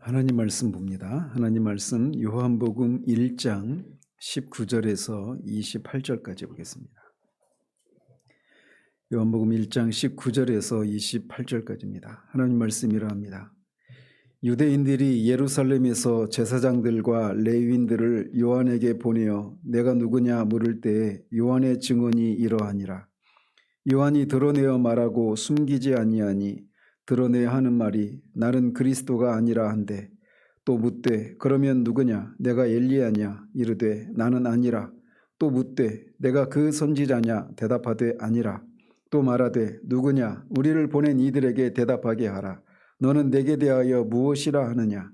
하나님 말씀 봅니다. 하나님 말씀 요한복음 1장 19절에서 28절까지 보겠습니다. 요한복음 1장 19절에서 28절까지입니다. 하나님 말씀 이러합니다. 유대인들이 예루살렘에서 제사장들과 레위인들을 요한에게 보내어 내가 누구냐 물을 때에 요한의 증언이 이러하니라. 요한이 드러내어 말하고 숨기지 아니하니 드러내야 하는 말이 나는 그리스도가 아니라 한데 또 묻되 그러면 누구냐 내가 엘리야냐 이르되 나는 아니라 또 묻되 내가 그 선지자냐 대답하되 아니라 또 말하되 누구냐 우리를 보낸 이들에게 대답하게 하라. 너는 내게 대하여 무엇이라 하느냐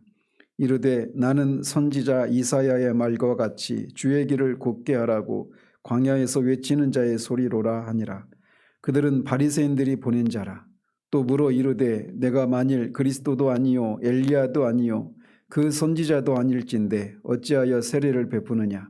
이르되 나는 선지자 이사야의 말과 같이 주의 길을 곧게 하라고 광야에서 외치는 자의 소리로라 하니라. 그들은 바리새인들이 보낸 자라. 또 물어 이르되 내가 만일 그리스도도 아니요 엘리야도 아니요 그 선지자도 아닐진데 어찌하여 세례를 베푸느냐.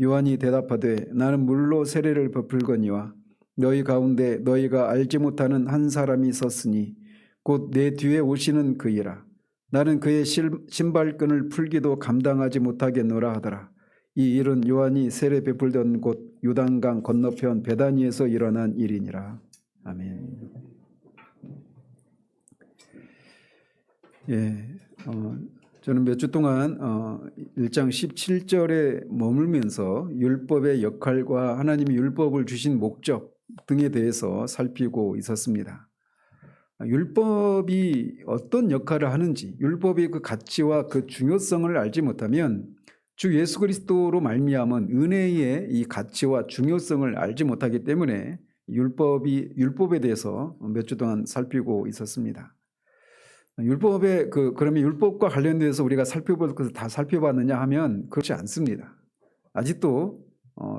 요한이 대답하되 나는 물로 세례를 베풀거니와 너희 가운데 너희가 알지 못하는 한 사람이 섰으니 곧 내 뒤에 오시는 그이라. 나는 그의 신발끈을 풀기도 감당하지 못하겠노라 하더라. 이 일은 요한이 세례 베풀던 곳 요단강 건너편 베다니에서 일어난 일이니라. 아멘. 저는 몇 주 동안 1장 17절에 머물면서 율법의 역할과 하나님이 율법을 주신 목적 등에 대해서 살피고 있었습니다. 율법이 어떤 역할을 하는지, 율법의 그 가치와 그 중요성을 알지 못하면 주 예수 그리스도로 말미암은 은혜의 이 가치와 중요성을 알지 못하기 때문에 율법에 대해서 몇 주 동안 살피고 있었습니다. 그러면 율법과 관련돼서 우리가 살펴볼 것을 다 살펴봤느냐 하면 그렇지 않습니다. 아직도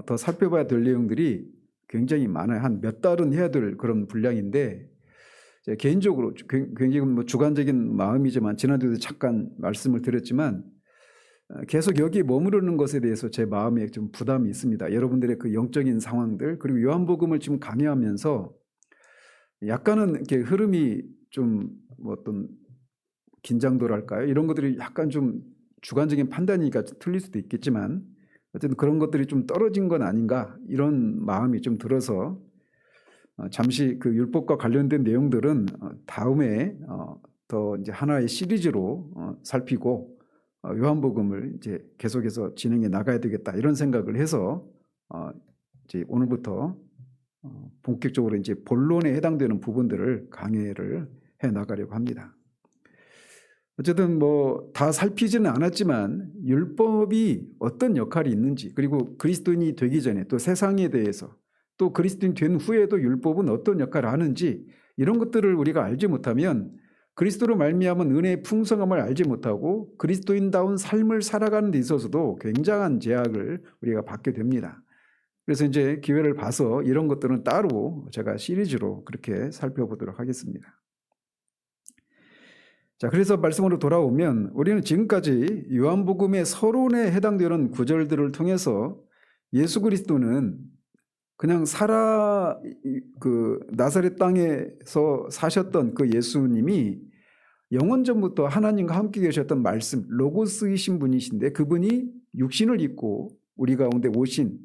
더 살펴봐야 될 내용들이 굉장히 많아요. 한 몇 달은 해야 될 그런 분량인데, 개인적으로 굉장히 주관적인 마음이지만 지난주에도 잠깐 말씀을 드렸지만 계속 여기 머무르는 것에 대해서 제 마음에 좀 부담이 있습니다. 여러분들의 그 영적인 상황들, 그리고 요한복음을 지금 강의하면서 약간은 이렇게 흐름이 좀 어떤 긴장도랄까요? 이런 것들이 약간 좀 주관적인 판단이니까 틀릴 수도 있겠지만 어쨌든 그런 것들이 좀 떨어진 건 아닌가 이런 마음이 좀 들어서 잠시 그 율법과 관련된 내용들은 다음에 더 이제 하나의 시리즈로 살피고 요한복음을 이제 계속해서 진행해 나가야 되겠다 이런 생각을 해서 이제 오늘부터 본격적으로 이제 본론에 해당되는 부분들을 강의를 해 나가려고 합니다. 어쨌든 다 살피지는 않았지만 율법이 어떤 역할이 있는지, 그리고 그리스도인이 되기 전에 또 세상에 대해서 또 그리스도인 된 후에도 율법은 어떤 역할을 하는지 이런 것들을 우리가 알지 못하면 그리스도로 말미암은 은혜의 풍성함을 알지 못하고 그리스도인다운 삶을 살아가는 데 있어서도 굉장한 제약을 우리가 받게 됩니다. 그래서 이제 기회를 봐서 이런 것들은 따로 제가 시리즈로 그렇게 살펴보도록 하겠습니다. 자, 그래서 말씀으로 돌아오면 우리는 지금까지 요한복음의 서론에 해당되는 구절들을 통해서 예수 그리스도는 그냥 나사렛 땅에서 사셨던 그 예수님이 영원전부터 하나님과 함께 계셨던 말씀, 로고스이신 분이신데 그분이 육신을 입고 우리 가운데 오신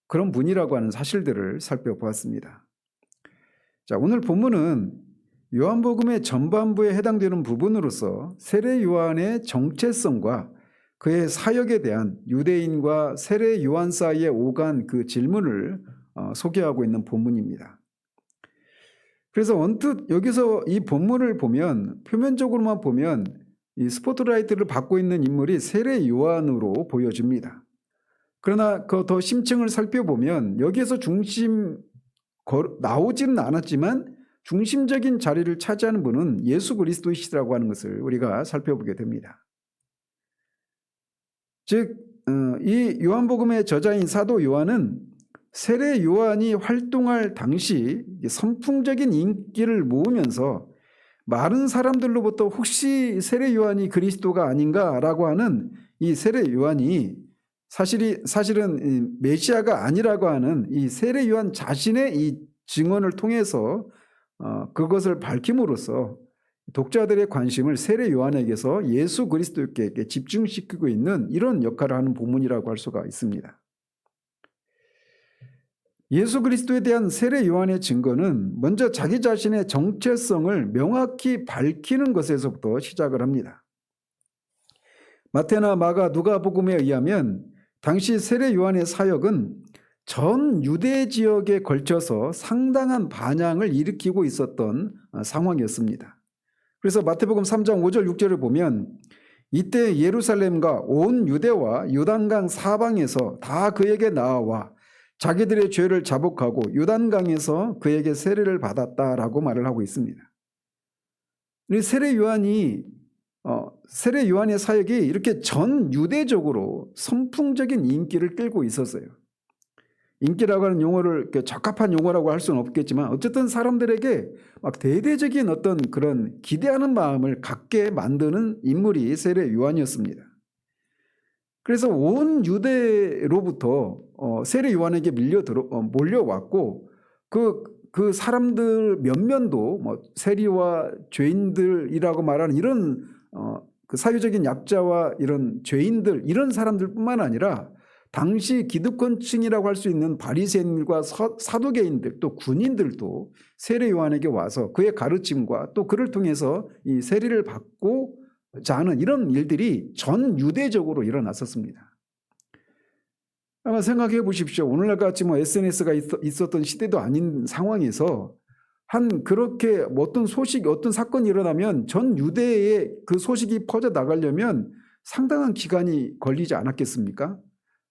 그런 분이라고 하는 사실들을 살펴보았습니다. 자, 오늘 본문은 요한복음의 전반부에 해당되는 부분으로서 세례 요한의 정체성과 그의 사역에 대한 유대인과 세례 요한 사이에 오간 그 질문을 소개하고 있는 본문입니다. 그래서 언뜻 여기서 이 본문을 보면 표면적으로만 보면 이 스포트라이트를 받고 있는 인물이 세례 요한으로 보여집니다. 그러나 그 더 심층을 살펴보면 여기에서 나오지는 않았지만 중심적인 자리를 차지하는 분은 예수 그리스도이시라고 하는 것을 우리가 살펴보게 됩니다. 즉, 이 요한복음의 저자인 사도 요한은 세례 요한이 활동할 당시 선풍적인 인기를 모으면서 많은 사람들로부터 혹시 세례 요한이 그리스도가 아닌가라고 하는 이 세례 요한이 사실은 메시아가 아니라고 하는 이 세례 요한 자신의 이 증언을 통해서 그것을 밝힘으로써 독자들의 관심을 세례 요한에게서 예수 그리스도께 집중시키고 있는 이런 역할을 하는 본문이라고 할 수가 있습니다. 예수 그리스도에 대한 세례 요한의 증거는 먼저 자기 자신의 정체성을 명확히 밝히는 것에서부터 시작을 합니다. 마태나 마가, 누가복음에 의하면 당시 세례 요한의 사역은 전 유대 지역에 걸쳐서 상당한 반향을 일으키고 있었던 상황이었습니다. 그래서 마태복음 3장 5절 6절을 보면 이때 예루살렘과 온 유대와 요단강 사방에서 다 그에게 나아와 자기들의 죄를 자복하고 요단강에서 그에게 세례를 받았다라고 말을 하고 있습니다. 세례 요한의 사역이 이렇게 전 유대적으로 선풍적인 인기를 끌고 있었어요. 인기라고 하는 용어를 적합한 용어라고 할 수는 없겠지만 어쨌든 사람들에게 막 대대적인 어떤 그런 기대하는 마음을 갖게 만드는 인물이 세례 요한이었습니다. 그래서 온 유대로부터 세례 요한에게 몰려왔고 그 사람들 몇몇도 세리와 죄인들이라고 말하는 이런 그 사회적인 약자와 이런 죄인들 이런 사람들뿐만 아니라 당시 기득권층이라고 할 수 있는 바리새인들과 사두개인들 또 군인들도 세례 요한에게 와서 그의 가르침과 또 그를 통해서 이 세례를 받고자 하는 이런 일들이 전 유대적으로 일어났었습니다. 아마 생각해 보십시오. 오늘날 같이 SNS가 있었던 시대도 아닌 상황에서 그렇게 어떤 소식, 어떤 사건이 일어나면 전 유대에 그 소식이 퍼져 나가려면 상당한 기간이 걸리지 않았겠습니까?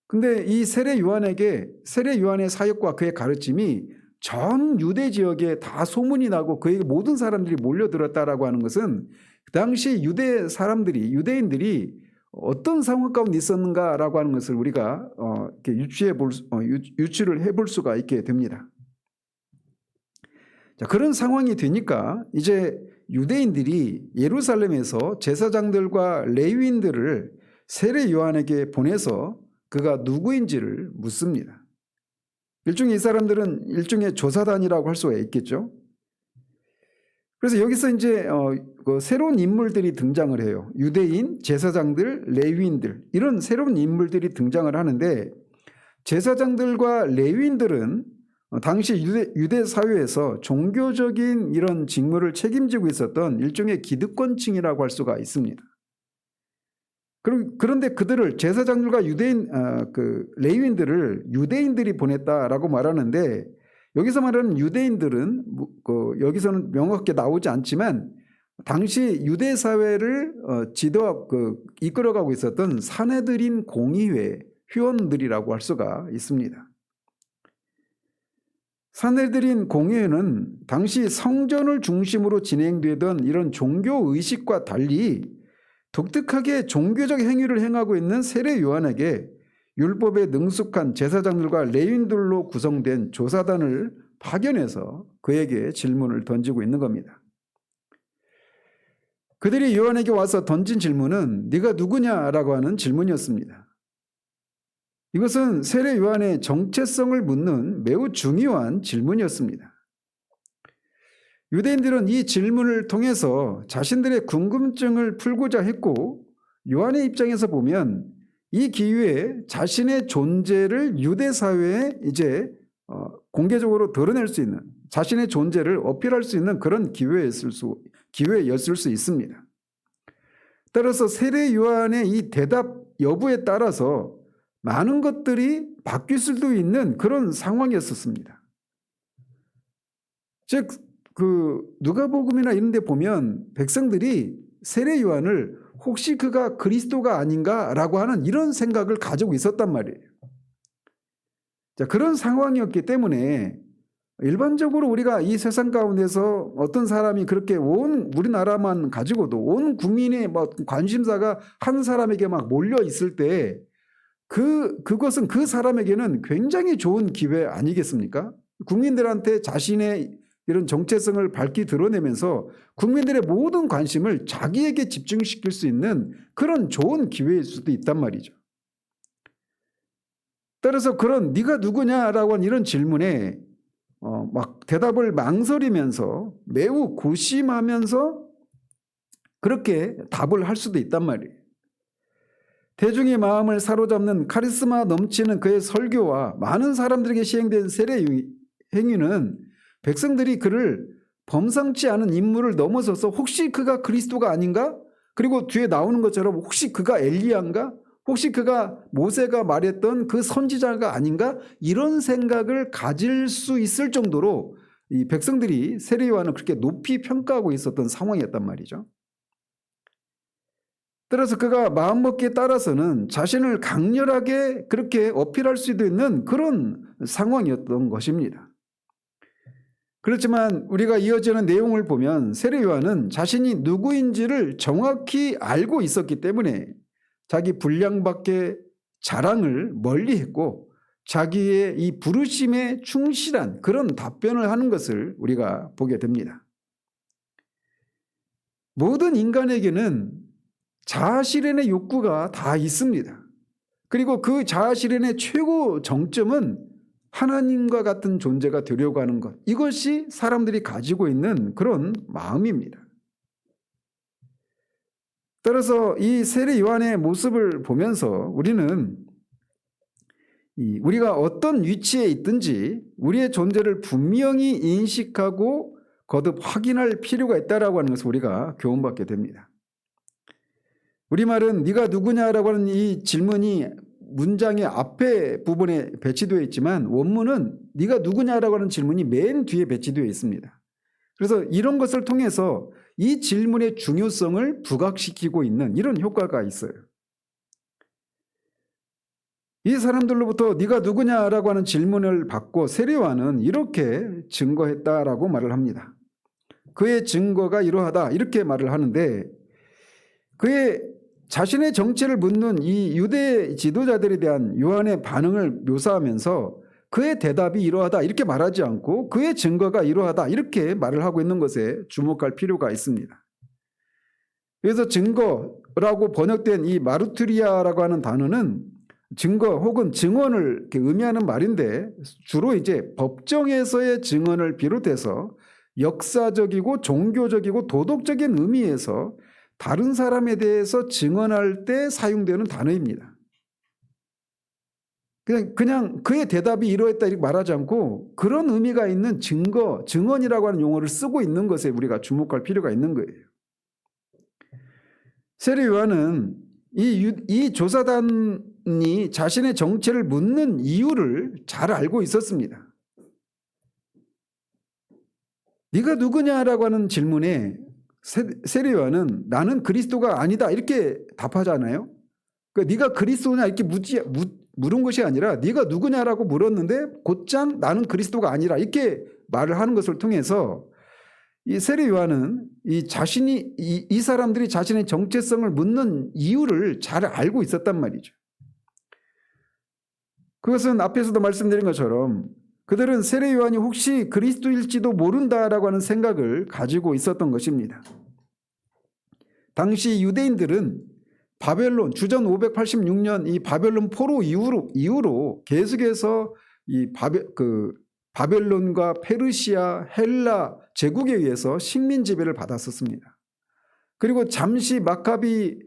근데 이 세례 요한의 사역과 그의 가르침이 전 유대 지역에 다 소문이 나고 그에게 모든 사람들이 몰려들었다라고 하는 것은 그 당시 유대인들이 어떤 상황 가운데 있었는가라고 하는 것을 우리가 유추를 해볼 수가 있게 됩니다. 자, 그런 상황이 되니까 이제 유대인들이 예루살렘에서 제사장들과 레위인들을 세례 요한에게 보내서 그가 누구인지를 묻습니다. 일종의 이 사람들은 일종의 조사단이라고 할 수가 있겠죠. 그래서 여기서 이제 새로운 인물들이 등장을 해요. 유대인, 제사장들, 레위인들 이런 새로운 인물들이 등장을 하는데 제사장들과 레위인들은 당시 유대 사회에서 종교적인 이런 직무를 책임지고 있었던 일종의 기득권층이라고 할 수가 있습니다. 그런데 그들을 제사장들과 레위인들을 유대인들이 보냈다라고 말하는데 여기서 말하는 유대인들은 여기서는 명확하게 나오지 않지만 당시 유대 사회를 이끌어가고 있었던 사내들인 공의회 회원들이라고 할 수가 있습니다. 사내들인 공의회는 당시 성전을 중심으로 진행되던 이런 종교 의식과 달리 독특하게 종교적 행위를 행하고 있는 세례 요한에게 율법에 능숙한 제사장들과 레위인들로 구성된 조사단을 파견해서 그에게 질문을 던지고 있는 겁니다. 그들이 요한에게 와서 던진 질문은 네가 누구냐라고 하는 질문이었습니다. 이것은 세례 요한의 정체성을 묻는 매우 중요한 질문이었습니다. 유대인들은 이 질문을 통해서 자신들의 궁금증을 풀고자 했고 요한의 입장에서 보면 이 기회에 자신의 존재를 유대 사회에 이제 공개적으로 드러낼 수 있는 자신의 존재를 어필할 수 있는 그런 기회였을 수 있습니다. 따라서 세례 요한의 이 대답 여부에 따라서 많은 것들이 바뀔 수도 있는 그런 상황이었습니다. 즉 누가복음이나 이런 데 보면 백성들이 세례 요한을 혹시 그가 그리스도가 아닌가라고 하는 이런 생각을 가지고 있었단 말이에요. 자, 그런 상황이었기 때문에 일반적으로 우리가 이 세상 가운데서 어떤 사람이 그렇게 온 우리나라만 가지고도 온 국민의 관심사가 한 사람에게 막 몰려 있을 때 그것은 그 사람에게는 굉장히 좋은 기회 아니겠습니까? 국민들한테 자신의 이런 정체성을 밝히 드러내면서 국민들의 모든 관심을 자기에게 집중시킬 수 있는 그런 좋은 기회일 수도 있단 말이죠. 따라서 그런 네가 누구냐라고 하는 이런 질문에 막 대답을 망설이면서 매우 고심하면서 그렇게 답을 할 수도 있단 말이에요. 대중의 마음을 사로잡는 카리스마 넘치는 그의 설교와 많은 사람들에게 시행된 세례 행위는 백성들이 그를 범상치 않은 인물을 넘어서서 혹시 그가 그리스도가 아닌가? 그리고 뒤에 나오는 것처럼 혹시 그가 엘리야인가? 혹시 그가 모세가 말했던 그 선지자가 아닌가? 이런 생각을 가질 수 있을 정도로 이 백성들이 세례 요한을 그렇게 높이 평가하고 있었던 상황이었단 말이죠. 따라서 그가 마음먹기에 따라서는 자신을 강렬하게 그렇게 어필할 수도 있는 그런 상황이었던 것입니다. 그렇지만 우리가 이어지는 내용을 보면 세례 요한은 자신이 누구인지를 정확히 알고 있었기 때문에 자기 분량밖에 자랑을 멀리했고 자기의 이 부르심에 충실한 그런 답변을 하는 것을 우리가 보게 됩니다. 모든 인간에게는 자아실현의 욕구가 다 있습니다. 그리고 그 자아실현의 최고 정점은 하나님과 같은 존재가 되려고 하는 것. 이것이 사람들이 가지고 있는 그런 마음입니다. 따라서 이 세례 요한의 모습을 보면서 우리는 우리가 어떤 위치에 있든지 우리의 존재를 분명히 인식하고 거듭 확인할 필요가 있다라고 하는 것을 우리가 교훈받게 됩니다. 우리말은 네가 누구냐라고 하는 이 질문이 문장의 앞에 부분에 배치되어 있지만 원문은 네가 누구냐라고 하는 질문이 맨 뒤에 배치되어 있습니다. 그래서 이런 것을 통해서 이 질문의 중요성을 부각시키고 있는 이런 효과가 있어요. 이 사람들로부터 네가 누구냐라고 하는 질문을 받고 세례 요한은 이렇게 증거했다라고 말을 합니다. 그의 증거가 이러하다 이렇게 말을 하는데 그의 자신의 정체를 묻는 이 유대 지도자들에 대한 요한의 반응을 묘사하면서 그의 대답이 이러하다 이렇게 말하지 않고 그의 증거가 이러하다 이렇게 말을 하고 있는 것에 주목할 필요가 있습니다. 그래서 증거라고 번역된 이 마르투리아라고 하는 단어는 증거 혹은 증언을 이렇게 의미하는 말인데 주로 이제 법정에서의 증언을 비롯해서 역사적이고 종교적이고 도덕적인 의미에서 다른 사람에 대해서 증언할 때 사용되는 단어입니다. 그냥 그의 대답이 이러했다 이렇게 말하지 않고 그런 의미가 있는 증거, 증언이라고 하는 용어를 쓰고 있는 것에 우리가 주목할 필요가 있는 거예요. 세례 요한은 이 조사단이 자신의 정체를 묻는 이유를 잘 알고 있었습니다. 네가 누구냐라고 하는 질문에 세례 요한은 나는 그리스도가 아니다 이렇게 답하잖아요. 그러니까 네가 그리스도냐 이렇게 물은 것이 아니라 네가 누구냐라고 물었는데 곧장 나는 그리스도가 아니라 이렇게 말을 하는 것을 통해서 이 세례 요한은 이 사람들이 자신의 정체성을 묻는 이유를 잘 알고 있었단 말이죠. 그것은 앞에서도 말씀드린 것처럼 그들은 세례 요한이 혹시 그리스도일지도 모른다라고 하는 생각을 가지고 있었던 것입니다. 당시 유대인들은 바벨론 주전 586년 이 바벨론 포로 이후로 계속해서 이 바벨론과 페르시아, 헬라 제국에 의해서 식민 지배를 받았었습니다. 그리고 잠시 마카비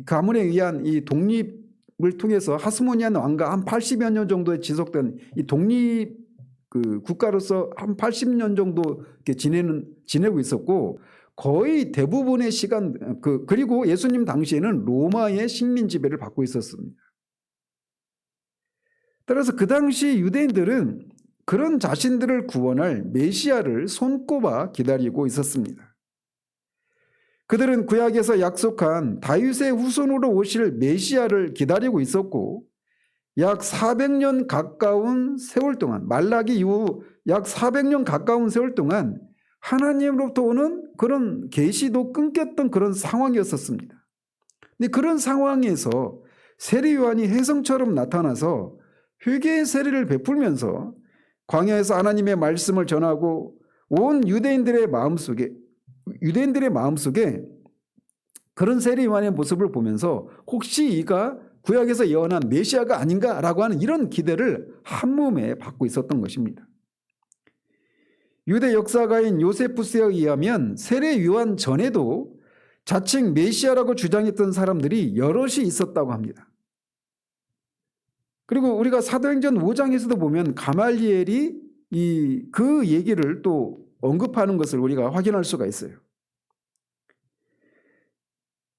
가문에 의한 이 독립을 통해서 하스모니안 왕가 한 80여 년 정도에 지속된 이 독립 국가로서 한 80년 정도 지내고 있었고 거의 대부분의 시간 그리고 예수님 당시에는 로마의 식민 지배를 받고 있었습니다. 따라서 그 당시 유대인들은 그런 자신들을 구원할 메시아를 손꼽아 기다리고 있었습니다. 그들은 구약에서 약속한 다윗의 후손으로 오실 메시아를 기다리고 있었고 약 400년 가까운 세월 동안 말라기 이후 약 400년 가까운 세월 동안 하나님으로부터 오는 그런 계시도 끊겼던 그런 상황이었었습니다. 근데 그런 상황에서 세례 요한이 혜성처럼 나타나서 회개의 세례를 베풀면서 광야에서 하나님의 말씀을 전하고 온 유대인들의 마음속에 그런 세례 요한의 모습을 보면서 혹시 이가 구약에서 예언한 메시아가 아닌가라고 하는 이런 기대를 한몸에 받고 있었던 것입니다. 유대 역사가인 요세푸스에 의하면 세례 요한 전에도 자칭 메시아라고 주장했던 사람들이 여럿이 있었다고 합니다. 그리고 우리가 사도행전 5장에서도 보면 가말리엘이 그 얘기를 또 언급하는 것을 우리가 확인할 수가 있어요.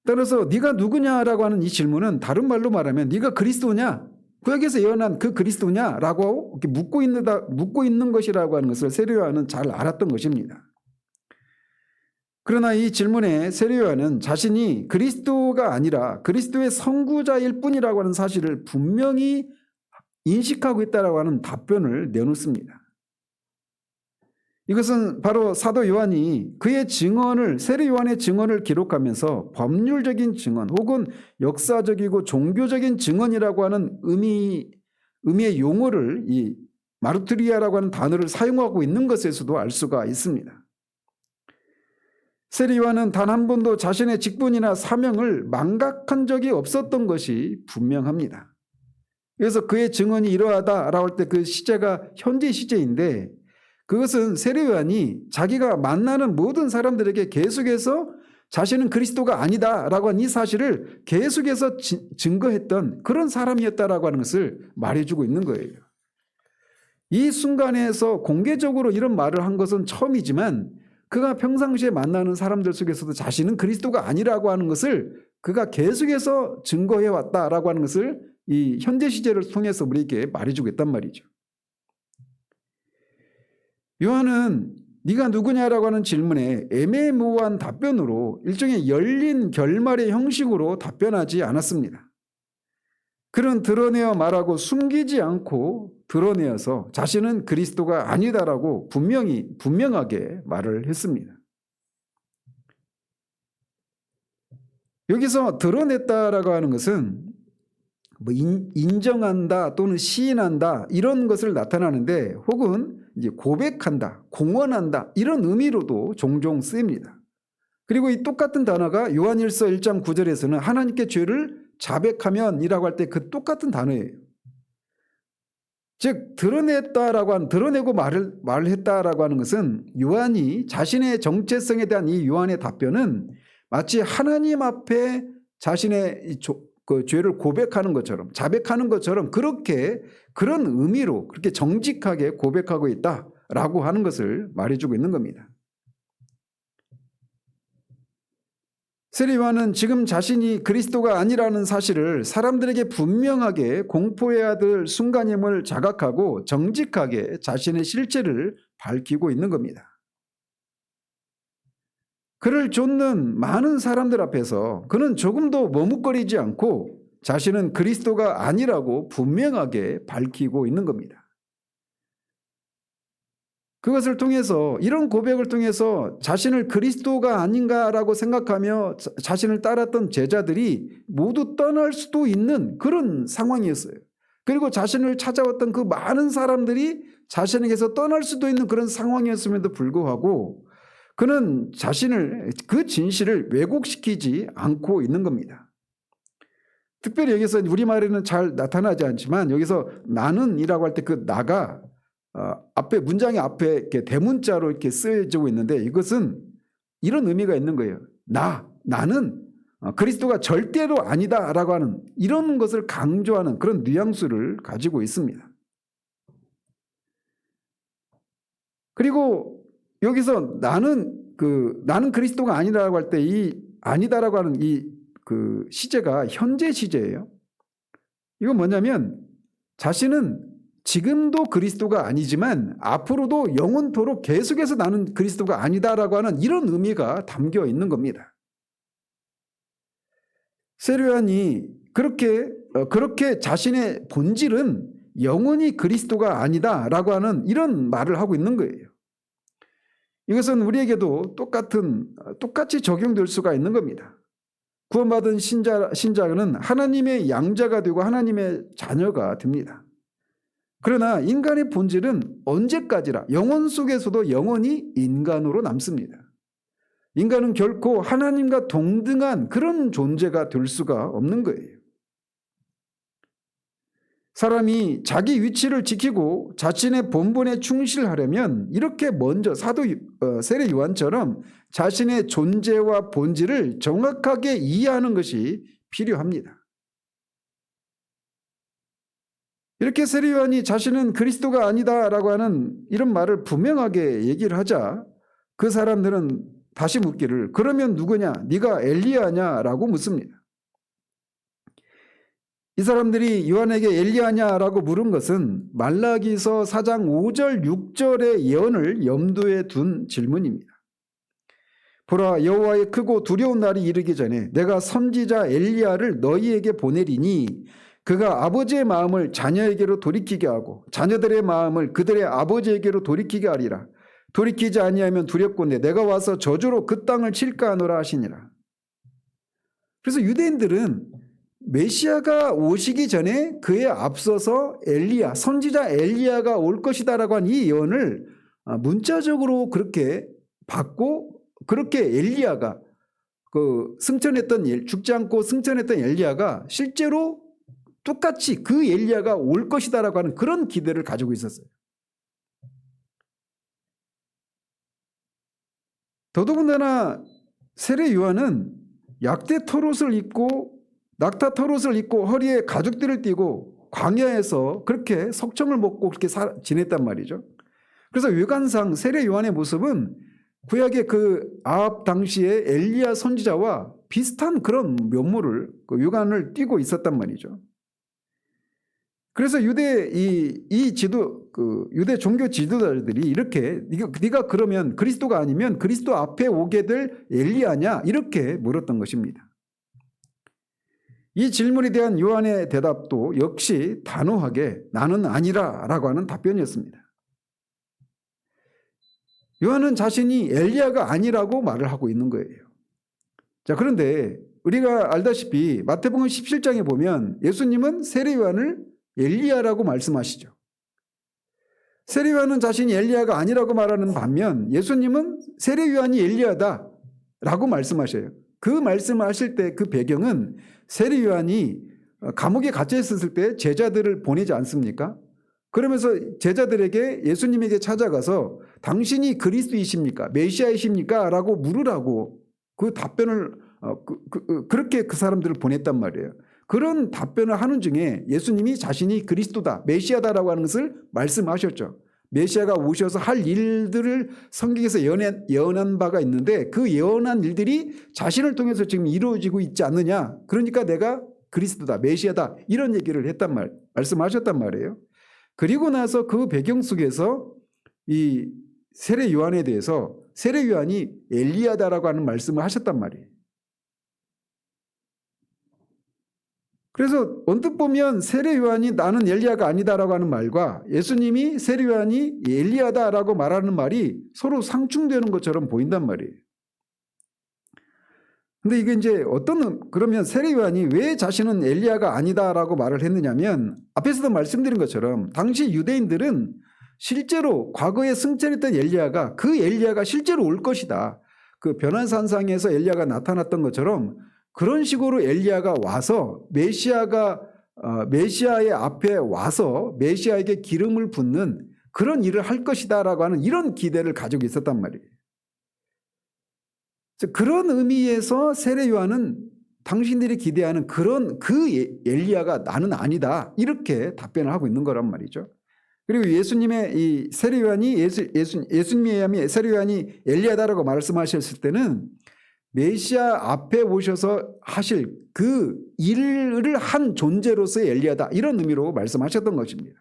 따라서 네가 누구냐라고 하는 이 질문은 다른 말로 말하면 네가 그리스도냐? 구약에서 예언한 그 그리스도냐라고 이렇게 묻고 있는 것이라고 하는 것을 세례 요한은 잘 알았던 것입니다. 그러나 이 질문에 세례 요한은 자신이 그리스도가 아니라 그리스도의 선구자일 뿐이라고 하는 사실을 분명히 인식하고 있다라고 하는 답변을 내놓습니다. 이것은 바로 사도 요한이 그의 증언을, 세례 요한의 증언을 기록하면서 법률적인 증언 혹은 역사적이고 종교적인 증언이라고 하는 의미의 용어를 이 마르투리아라고 하는 단어를 사용하고 있는 것에서도 알 수가 있습니다. 세례 요한은 단 한 번도 자신의 직분이나 사명을 망각한 적이 없었던 것이 분명합니다. 그래서 그의 증언이 이러하다라고 할 때 그 시제가 현재 시제인데 그것은 세례 요한이 자기가 만나는 모든 사람들에게 계속해서 자신은 그리스도가 아니다라고 하는 이 사실을 계속해서 증거했던 그런 사람이었다라고 하는 것을 말해주고 있는 거예요. 이 순간에서 공개적으로 이런 말을 한 것은 처음이지만 그가 평상시에 만나는 사람들 속에서도 자신은 그리스도가 아니라고 하는 것을 그가 계속해서 증거해 왔다라고 하는 것을 이 현재 시제를 통해서 우리에게 말해주고 있단 말이죠. 요한은 네가 누구냐라고 하는 질문에 애매모호한 답변으로 일종의 열린 결말의 형식으로 답변하지 않았습니다. 그는 드러내어 말하고 숨기지 않고 드러내어서 자신은 그리스도가 아니다라고 분명하게 말을 했습니다. 여기서 드러냈다라고 하는 것은 뭐 인정한다 또는 시인한다 이런 것을 나타나는데 혹은 이제 고백한다, 공언한다 이런 의미로도 종종 쓰입니다. 그리고 이 똑같은 단어가 요한일서 1장 9절에서는 하나님께 죄를 자백하면이라고 할 때 그 똑같은 단어예요. 즉 드러내고 말을 했다라고 하는 것은 요한이 자신의 정체성에 대한 이 요한의 답변은 마치 하나님 앞에 자신의 그 죄를 고백하는 것처럼 자백하는 것처럼 그런 의미로 그렇게 정직하게 고백하고 있다라고 하는 것을 말해주고 있는 겁니다. 세례 요한은 지금 자신이 그리스도가 아니라는 사실을 사람들에게 분명하게 공포해야 될 순간임을 자각하고 정직하게 자신의 실체를 밝히고 있는 겁니다. 그를 좇는 많은 사람들 앞에서 그는 조금도 머뭇거리지 않고 자신은 그리스도가 아니라고 분명하게 밝히고 있는 겁니다. 그것을 통해서 이런 고백을 통해서 자신을 그리스도가 아닌가라고 생각하며 자신을 따랐던 제자들이 모두 떠날 수도 있는 그런 상황이었어요. 그리고 자신을 찾아왔던 그 많은 사람들이 자신에게서 떠날 수도 있는 그런 상황이었음에도 불구하고 그는 그 진실을 왜곡시키지 않고 있는 겁니다. 특별히 여기서 우리말에는 잘 나타나지 않지만 여기서 나는이라고 할 때 그 나가 문장의 앞에 이렇게 대문자로 이렇게 쓰여지고 있는데 이것은 이런 의미가 있는 거예요. 나는 그리스도가 절대로 아니다라고 하는 이런 것을 강조하는 그런 뉘앙스를 가지고 있습니다. 그리고 여기서 나는 그리스도가 아니다라고 할 때 이 아니다라고 하는 그 시제가 현재 시제예요. 이건 뭐냐면 자신은 지금도 그리스도가 아니지만 앞으로도 영원토록 계속해서 나는 그리스도가 아니다라고 하는 이런 의미가 담겨 있는 겁니다. 세례 요한이 그렇게 자신의 본질은 영원히 그리스도가 아니다라고 하는 이런 말을 하고 있는 거예요. 이것은 우리에게도 똑같이 적용될 수가 있는 겁니다. 구원받은 신자는 하나님의 양자가 되고 하나님의 자녀가 됩니다. 그러나 인간의 본질은 언제까지나 영혼 속에서도 영원히 인간으로 남습니다. 인간은 결코 하나님과 동등한 그런 존재가 될 수가 없는 거예요. 사람이 자기 위치를 지키고 자신의 본분에 충실하려면 이렇게 먼저 사도 세례 요한처럼 자신의 존재와 본질을 정확하게 이해하는 것이 필요합니다. 이렇게 세례 요한이 자신은 그리스도가 아니다라고 하는 이런 말을 분명하게 얘기를 하자 그 사람들은 다시 묻기를 그러면 누구냐? 네가 엘리야냐라고 묻습니다. 이 사람들이 요한에게 엘리야냐라고 물은 것은 말라기서 4장 5절 6절의 예언을 염두에 둔 질문입니다. 보라 여호와의 크고 두려운 날이 이르기 전에 내가 선지자 엘리야를 너희에게 보내리니 그가 아버지의 마음을 자녀에게로 돌이키게 하고 자녀들의 마음을 그들의 아버지에게로 돌이키게 하리라. 돌이키지 아니하면 두렵건대 내가 와서 저주로 그 땅을 칠까 하노라 하시니라. 그래서 유대인들은 메시아가 오시기 전에 그에 앞서서 엘리야, 선지자 엘리야가 올 것이다라고 한 이 예언을 문자적으로 그렇게 받고 그렇게 엘리야가 죽지 않고 승천했던 엘리야가 실제로 똑같이 그 엘리야가 올 것이다라고 하는 그런 기대를 가지고 있었어요. 더더군다나 세례 요한은 약대 털옷을 입고 낙타 털옷을 입고 허리에 가죽띠를 띠고 광야에서 그렇게 석청을 먹고 그렇게 지냈단 말이죠. 그래서 외관상 세례 요한의 모습은 구약의 그 아합 당시의 엘리야 선지자와 비슷한 그런 면모를 외관을 띠고 있었단 말이죠. 그래서 유대 종교 지도자들이 이렇게 네가 그러면 그리스도가 아니면 그리스도 앞에 오게 될 엘리야냐 이렇게 물었던 것입니다. 이 질문에 대한 요한의 대답도 역시 단호하게 나는 아니라라고 하는 답변이었습니다. 요한은 자신이 엘리야가 아니라고 말을 하고 있는 거예요. 자, 그런데 우리가 알다시피 마태복음 17장에 보면 예수님은 세례 요한을 엘리야라고 말씀하시죠. 세례 요한은 자신이 엘리야가 아니라고 말하는 반면 예수님은 세례 요한이 엘리야다라고 말씀하셔요. 그 말씀을 하실 때 그 배경은 세례 요한이 감옥에 갇혀 있었을 때 제자들을 보내지 않습니까? 그러면서 제자들에게 예수님에게 찾아가서 당신이 그리스도이십니까? 메시아이십니까? 라고 물으라고 그 답변을 그렇게 그 사람들을 보냈단 말이에요. 그런 답변을 하는 중에 예수님이 자신이 그리스도다, 메시아다라고 하는 것을 말씀하셨죠. 메시아가 오셔서 할 일들을 성경에서 예언한 바가 있는데 그 예언한 일들이 자신을 통해서 지금 이루어지고 있지 않느냐. 그러니까 내가 그리스도다, 메시아다 이런 얘기를 말씀하셨단 말이에요. 그리고 나서 그 배경 속에서 이 세례 요한에 대해서 세례 요한이 엘리야다라고 하는 말씀을 하셨단 말이에요. 그래서 언뜻 보면 세례 요한이 나는 엘리야가 아니다라고 하는 말과 예수님이 세례 요한이 엘리야다라고 말하는 말이 서로 상충되는 것처럼 보인단 말이에요. 근데 이게 이제 그러면 세례 요한이 왜 자신은 엘리야가 아니다라고 말을 했느냐면 앞에서도 말씀드린 것처럼 당시 유대인들은 실제로 과거에 승천했던 엘리야가 그 엘리야가 실제로 올 것이다. 그 변화산상에서 엘리야가 나타났던 것처럼 그런 식으로 엘리야가 와서 메시아의 앞에 와서 메시아에게 기름을 붓는 그런 일을 할 것이다라고 하는 이런 기대를 가지고 있었단 말이에요. 그런 의미에서 세례 요한은 당신들이 기대하는 그 엘리야가 나는 아니다 이렇게 답변을 하고 있는 거란 말이죠. 그리고 예수님의 이 세례 요한이 예수님에 의하면 세례 요한이 엘리야다라고 말씀하셨을 때는 메시아 앞에 오셔서 하실 그 일을 한 존재로서의 엘리야다 이런 의미로 말씀하셨던 것입니다.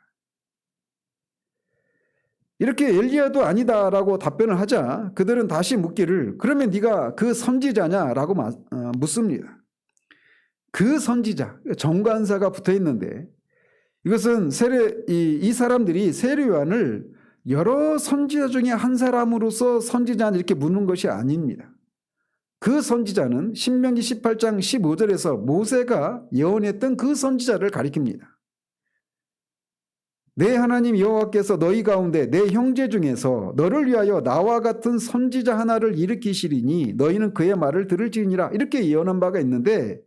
이렇게 엘리야도 아니다라고 답변을 하자 그들은 다시 묻기를 그러면 네가 그 선지자냐라고 묻습니다. 그 선지자 정관사가 붙어 있는데 이것은 이 사람들이 세례 요한을 여러 선지자 중에 한 사람으로서 선지자 이렇게 묻는 것이 아닙니다. 그 선지자는 신명기 18장 15절에서 모세가 예언했던 그 선지자를 가리킵니다. 내 하나님 여호와께서 너희 가운데 내 형제 중에서 너를 위하여 나와 같은 선지자 하나를 일으키시리니 너희는 그의 말을 들을지니라 이렇게 예언한 바가 있는데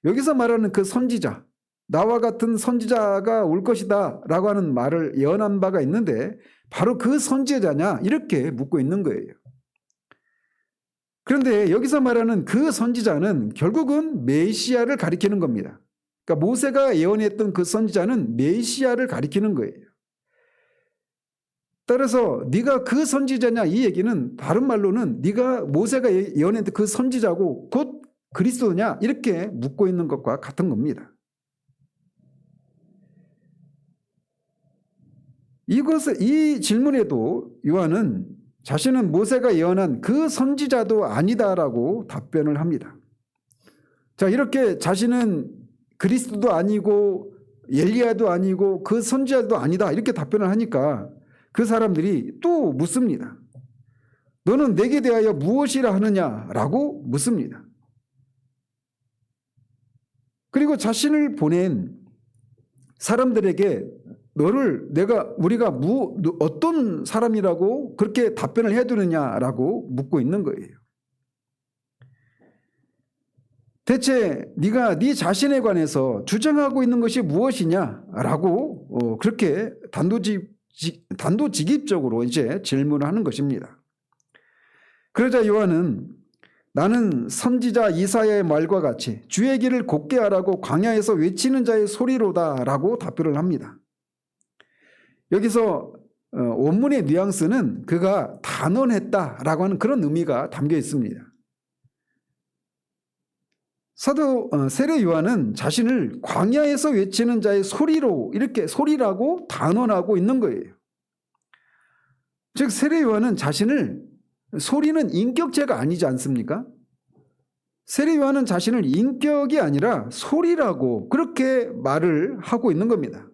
여기서 말하는 그 선지자 나와 같은 선지자가 올 것이다 라고 하는 말을 예언한 바가 있는데 바로 그 선지자냐 이렇게 묻고 있는 거예요. 그런데 여기서 말하는 그 선지자는 결국은 메시아를 가리키는 겁니다. 그러니까 모세가 예언했던 그 선지자는 메시아를 가리키는 거예요. 따라서 네가 그 선지자냐 이 얘기는 다른 말로는 네가 모세가 예언했던 그 선지자고 곧 그리스도냐 이렇게 묻고 있는 것과 같은 겁니다. 이 질문에도 요한은 자신은 모세가 예언한 그 선지자도 아니다라고 답변을 합니다. 자, 이렇게 자신은 그리스도도 아니고 엘리야도 아니고 그 선지자도 아니다 이렇게 답변을 하니까 그 사람들이 또 묻습니다. 너는 내게 대하여 무엇이라 하느냐라고 묻습니다. 그리고 자신을 보낸 사람들에게 우리가 어떤 사람이라고 그렇게 답변을 해두느냐라고 묻고 있는 거예요. 대체 네가 네 자신에 관해서 주장하고 있는 것이 무엇이냐라고 그렇게 단도직입적으로 이제 질문을 하는 것입니다. 그러자 요한은 나는 선지자 이사야의 말과 같이 주의 길을 곱게 하라고 광야에서 외치는 자의 소리로다라고 답변을 합니다. 여기서 원문의 뉘앙스는 그가 단언했다라고 하는 그런 의미가 담겨 있습니다. 사도 세례 요한은 자신을 광야에서 외치는 자의 소리로 이렇게 소리라고 단언하고 있는 거예요. 즉 세례 요한은 소리는 인격체가 아니지 않습니까? 세례 요한은 자신을 인격이 아니라 소리라고 그렇게 말을 하고 있는 겁니다.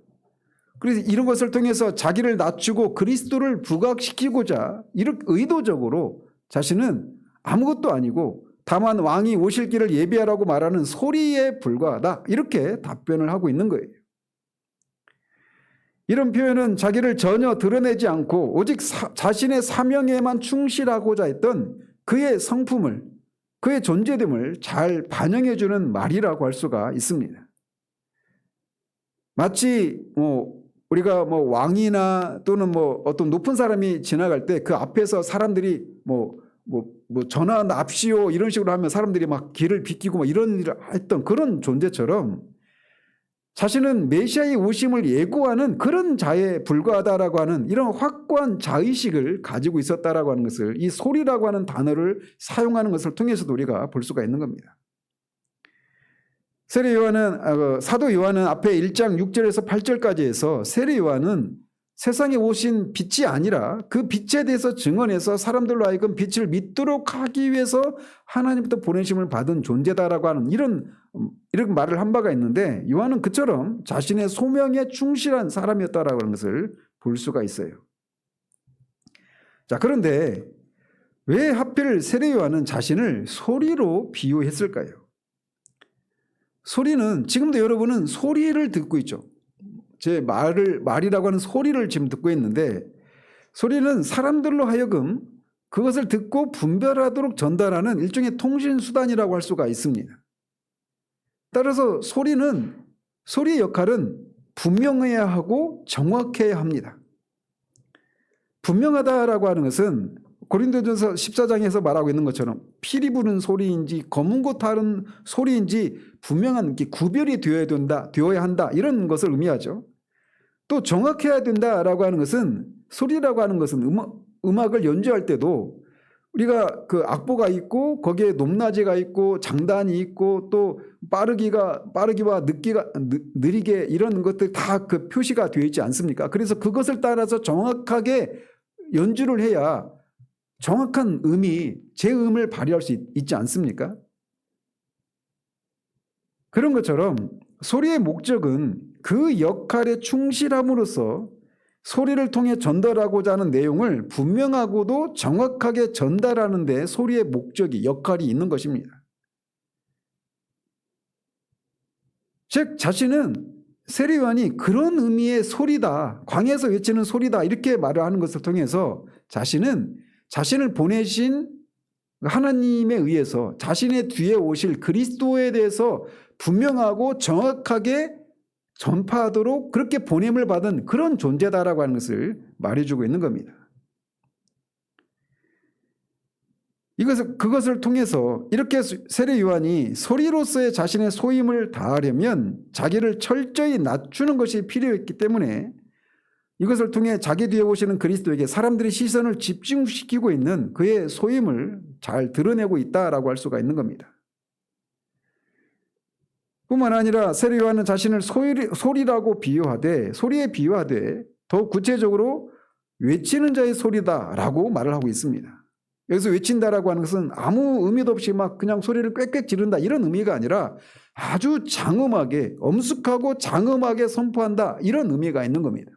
그래서 이런 것을 통해서 자기를 낮추고 그리스도를 부각시키고자 이렇게 의도적으로 자신은 아무것도 아니고 다만 왕이 오실 길을 예비하라고 말하는 소리에 불과하다 이렇게 답변을 하고 있는 거예요. 이런 표현은 자기를 전혀 드러내지 않고 오직 자신의 사명에만 충실하고자 했던 그의 성품을 그의 존재됨을 잘 반영해 주는 말이라고 할 수가 있습니다. 마치 우리가 왕이나 또는 어떤 높은 사람이 지나갈 때 그 앞에서 사람들이 전하 납시오 이런 식으로 하면 사람들이 막 길을 비키고 이런 일을 했던 그런 존재처럼 자신은 메시아의 오심을 예고하는 그런 자에 불과하다라고 하는 이런 확고한 자의식을 가지고 있었다라고 하는 것을 이 소리라고 하는 단어를 사용하는 것을 통해서도 우리가 볼 수가 있는 겁니다. 사도 요한은 앞에 1장 6절에서 8절까지 해서 세례 요한은 세상에 오신 빛이 아니라 그 빛에 대해서 증언해서 사람들로 하여금 빛을 믿도록 하기 위해서 하나님부터 보내심을 받은 존재다라고 하는 이런 말을 한 바가 있는데 요한은 그처럼 자신의 소명에 충실한 사람이었다라고 하는 것을 볼 수가 있어요. 자, 그런데 왜 하필 세례 요한은 자신을 소리로 비유했을까요? 소리는 지금도 여러분은 소리를 듣고 있죠. 제 말이라고 하는 소리를 지금 듣고 있는데 소리는 사람들로 하여금 그것을 듣고 분별하도록 전달하는 일종의 통신수단이라고 할 수가 있습니다. 따라서 소리의 역할은 분명해야 하고 정확해야 합니다. 분명하다라고 하는 것은 고린도전서 14장에서 말하고 있는 것처럼 피리 부는 소리인지 검은 고 타는 소리인지 분명한 구별이 되어야 한다 이런 것을 의미하죠. 또 정확해야 된다라고 하는 것은 소리라고 하는 것은 음악을 연주할 때도 우리가 그 악보가 있고 거기에 높낮이가 있고 장단이 있고 또 빠르기와 느리게 이런 것들 다 그 표시가 되어 있지 않습니까? 그래서 그것을 따라서 정확하게 연주를 해야 정확한 제음을 발휘할 수 있지 않습니까? 그런 것처럼 소리의 목적은 그 역할에 충실함으로써 소리를 통해 전달하고자 하는 내용을 분명하고도 정확하게 전달하는 데 소리의 역할이 있는 것입니다. 즉 자신은 세례 요한이 그런 의미의 소리다, 광야에서 외치는 소리다 이렇게 말을 하는 것을 통해서 자신을 보내신 하나님에 의해서 자신의 뒤에 오실 그리스도에 대해서 분명하고 정확하게 전파하도록 그렇게 보냄을 받은 그런 존재다라고 하는 것을 말해주고 있는 겁니다. 그것을 통해서 이렇게 세례 요한이 소리로서의 자신의 소임을 다하려면 자기를 철저히 낮추는 것이 필요했기 때문에 이것을 통해 자기 뒤에 오시는 그리스도에게 사람들의 시선을 집중시키고 있는 그의 소임을 잘 드러내고 있다라고 할 수가 있는 겁니다. 뿐만 아니라 세례 요한은 자신을 소리라고 비유하되, 소리에 비유하되 더욱 구체적으로 외치는 자의 소리다라고 말을 하고 있습니다. 여기서 외친다라고 하는 것은 아무 의미도 없이 막 그냥 소리를 꽥꽥 지른다 이런 의미가 아니라 아주 장엄하게, 엄숙하고 장엄하게 선포한다 이런 의미가 있는 겁니다.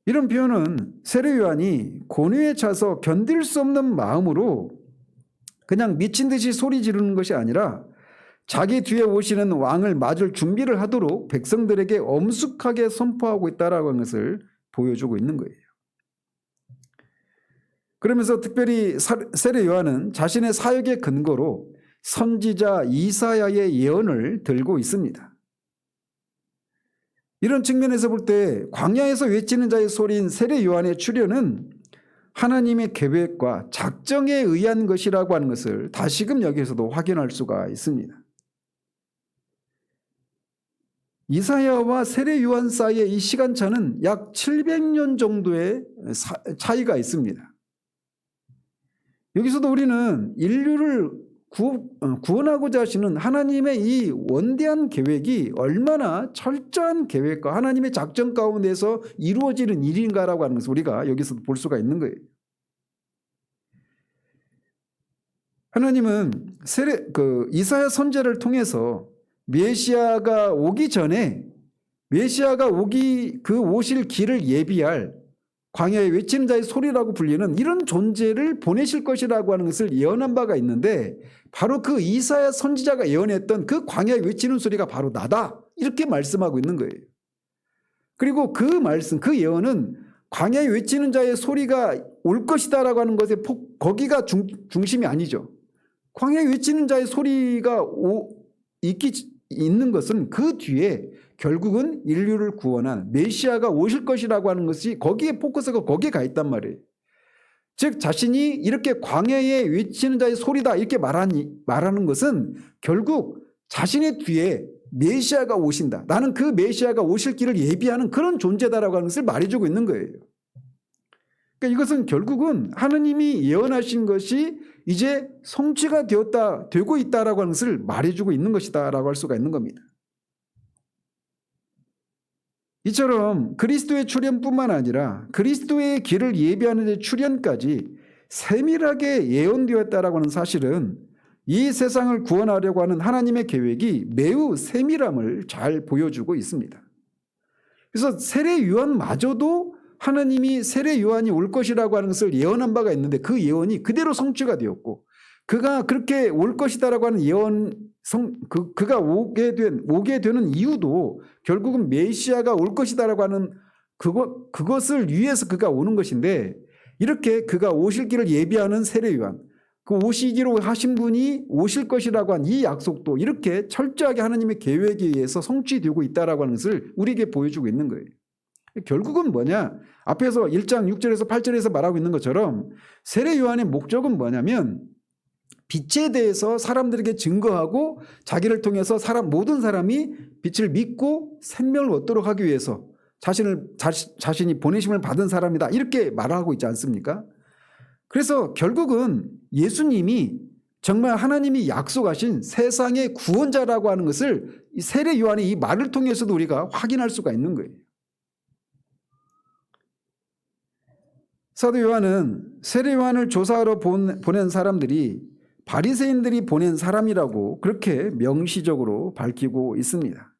이런 표현은 세례 요한이 고뇌에 차서 견딜 수 없는 마음으로 그냥 미친 듯이 소리 지르는 것이 아니라 자기 뒤에 오시는 왕을 맞을 준비를 하도록 백성들에게 엄숙하게 선포하고 있다라고 하는 것을 보여주고 있는 거예요. 그러면서 특별히 세례 요한은 자신의 사역의 근거로 선지자 이사야의 예언을 들고 있습니다. 이런 측면에서 볼 때 광야에서 외치는 자의 소리인 세례 요한의 출현은 하나님의 계획과 작정에 의한 것이라고 하는 것을 다시금 여기에서도 확인할 수가 있습니다. 이사야와 세례 요한 사이의 이 시간차는 약 700년 정도의 차이가 있습니다. 여기서도 우리는 인류를 구원하고자 하시는 하나님의 이 원대한 계획이 얼마나 철저한 계획과 하나님의 작전 가운데서 이루어지는 일인가라고 하는 것을 우리가 여기서도 볼 수가 있는 거예요. 하나님은 이사야 선지자를 통해서 메시아가 오기 전에 메시아가 오실 길을 예비할 광야에 외치는 자의 소리라고 불리는 이런 존재를 보내실 것이라고 하는 것을 예언한 바가 있는데 바로 그 이사야 선지자가 예언했던 그 광야에 외치는 소리가 바로 나다 이렇게 말씀하고 있는 거예요. 그리고 그 말씀, 그 예언은 광야에 외치는 자의 소리가 올 것이다라고 하는 것에 거기가 중심이 아니죠. 광야에 외치는 자의 소리가 있는 것은 그 뒤에 결국은 인류를 구원한 메시아가 오실 것이라고 하는 것이 거기에 포커스가 거기에 가 있단 말이에요. 즉 자신이 이렇게 광야에 외치는 자의 소리다 이렇게 말하는 것은 결국 자신의 뒤에 메시아가 오신다. 나는 그 메시아가 오실 길을 예비하는 그런 존재다라고 하는 것을 말해주고 있는 거예요. 그러니까 이것은 결국은 하느님이 예언하신 것이 이제 성취가 되고 있다라고 하는 것을 말해주고 있는 것이다라고 할 수가 있는 겁니다. 이처럼 그리스도의 출현뿐만 아니라 그리스도의 길을 예비하는 데 출현까지 세밀하게 예언되었다라고 하는 사실은 이 세상을 구원하려고 하는 하나님의 계획이 매우 세밀함을 잘 보여주고 있습니다. 그래서 세례 요한마저도 하나님이 세례 요한이 올 것이라고 하는 것을 예언한 바가 있는데 그 예언이 그대로 성취가 되었고 그가 그렇게 올 것이다라고 하는 예언 그가 오게 되는 이유도 결국은 메시아가 올 것이다라고 하는 그것을 위해서 그가 오는 것인데 이렇게 그가 오실 길을 예비하는 세례 요한 그 오시기로 하신 분이 오실 것이라고 한 이 약속도 이렇게 철저하게 하나님의 계획에 의해서 성취되고 있다라고 하는 것을 우리에게 보여주고 있는 거예요. 결국은 뭐냐? 앞에서 1장 6절에서 8절에서 말하고 있는 것처럼 세례 요한의 목적은 뭐냐면 빛에 대해서 사람들에게 증거하고 자기를 통해서 모든 사람이 빛을 믿고 생명을 얻도록 하기 위해서 자신이 보내심을 받은 사람이다 이렇게 말하고 있지 않습니까? 그래서 결국은 예수님이 정말 하나님이 약속하신 세상의 구원자라고 하는 것을 세례 요한의 이 말을 통해서도 우리가 확인할 수가 있는 거예요. 사도 요한은 세례 요한을 조사하러 보낸 사람들이 바리새인들이 보낸 사람이라고 그렇게 명시적으로 밝히고 있습니다.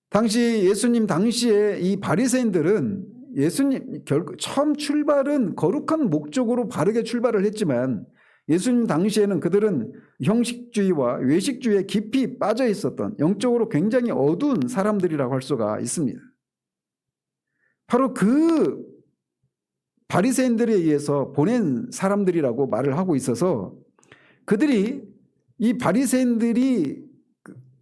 당시 예수님 당시에 이 바리새인들은 예수님 처음 출발은 거룩한 목적으로 바르게 출발을 했지만 예수님 당시에는 그들은 형식주의와 외식주의에 깊이 빠져 있었던 영적으로 굉장히 어두운 사람들이라고 할 수가 있습니다. 바로 그 바리새인들에 의해서 보낸 사람들이라고 말을 하고 있어서 그들이 이 바리새인들이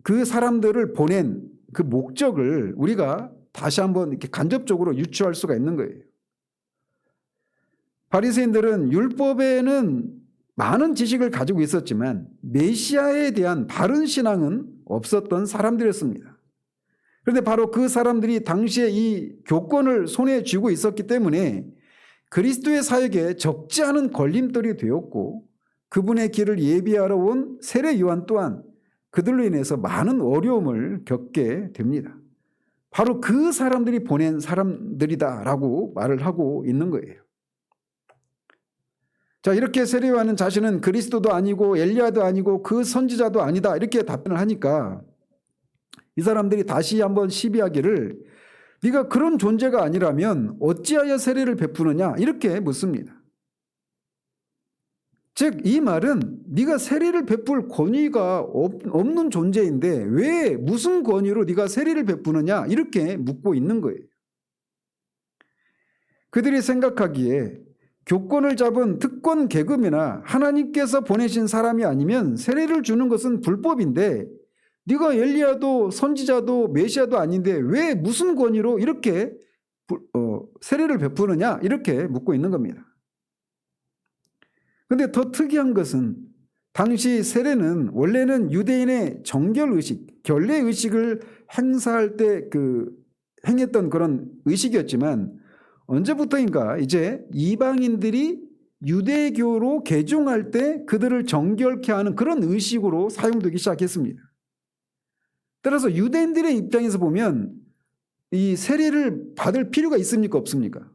그 사람들을 보낸 그 목적을 우리가 다시 한번 이렇게 간접적으로 유추할 수가 있는 거예요. 바리새인들은 율법에는 많은 지식을 가지고 있었지만 메시아에 대한 바른 신앙은 없었던 사람들이었습니다. 그런데 바로 그 사람들이 당시에 이 교권을 손에 쥐고 있었기 때문에 그리스도의 사역에 적지 않은 걸림돌이 되었고, 그분의 길을 예비하러 온 세례 요한 또한 그들로 인해서 많은 어려움을 겪게 됩니다. 바로 그 사람들이 보낸 사람들이다라고 말을 하고 있는 거예요. 자, 이렇게 세례 요한은 자신은 그리스도도 아니고 엘리야도 아니고 그 선지자도 아니다 이렇게 답변을 하니까 이 사람들이 다시 한번 시비하기를 네가 그런 존재가 아니라면 어찌하여 세례를 베푸느냐 이렇게 묻습니다. 즉 이 말은 네가 세례를 베풀 권위가 없는 존재인데 왜 무슨 권위로 네가 세례를 베푸느냐 이렇게 묻고 있는 거예요. 그들이 생각하기에 교권을 잡은 특권 계급이나 하나님께서 보내신 사람이 아니면 세례를 주는 것은 불법인데 네가 엘리야도 선지자도 메시아도 아닌데 왜 무슨 권위로 이렇게 세례를 베푸느냐 이렇게 묻고 있는 겁니다. 그런데 더 특이한 것은 당시 세례는 원래는 유대인의 정결의식, 결례의식을 행사할 때 행했던 그런 의식이었지만 언제부터인가 이제 이방인들이 유대교로 개종할 때 그들을 정결케 하는 그런 의식으로 사용되기 시작했습니다. 따라서 유대인들의 입장에서 보면 이 세례를 받을 필요가 있습니까? 없습니까?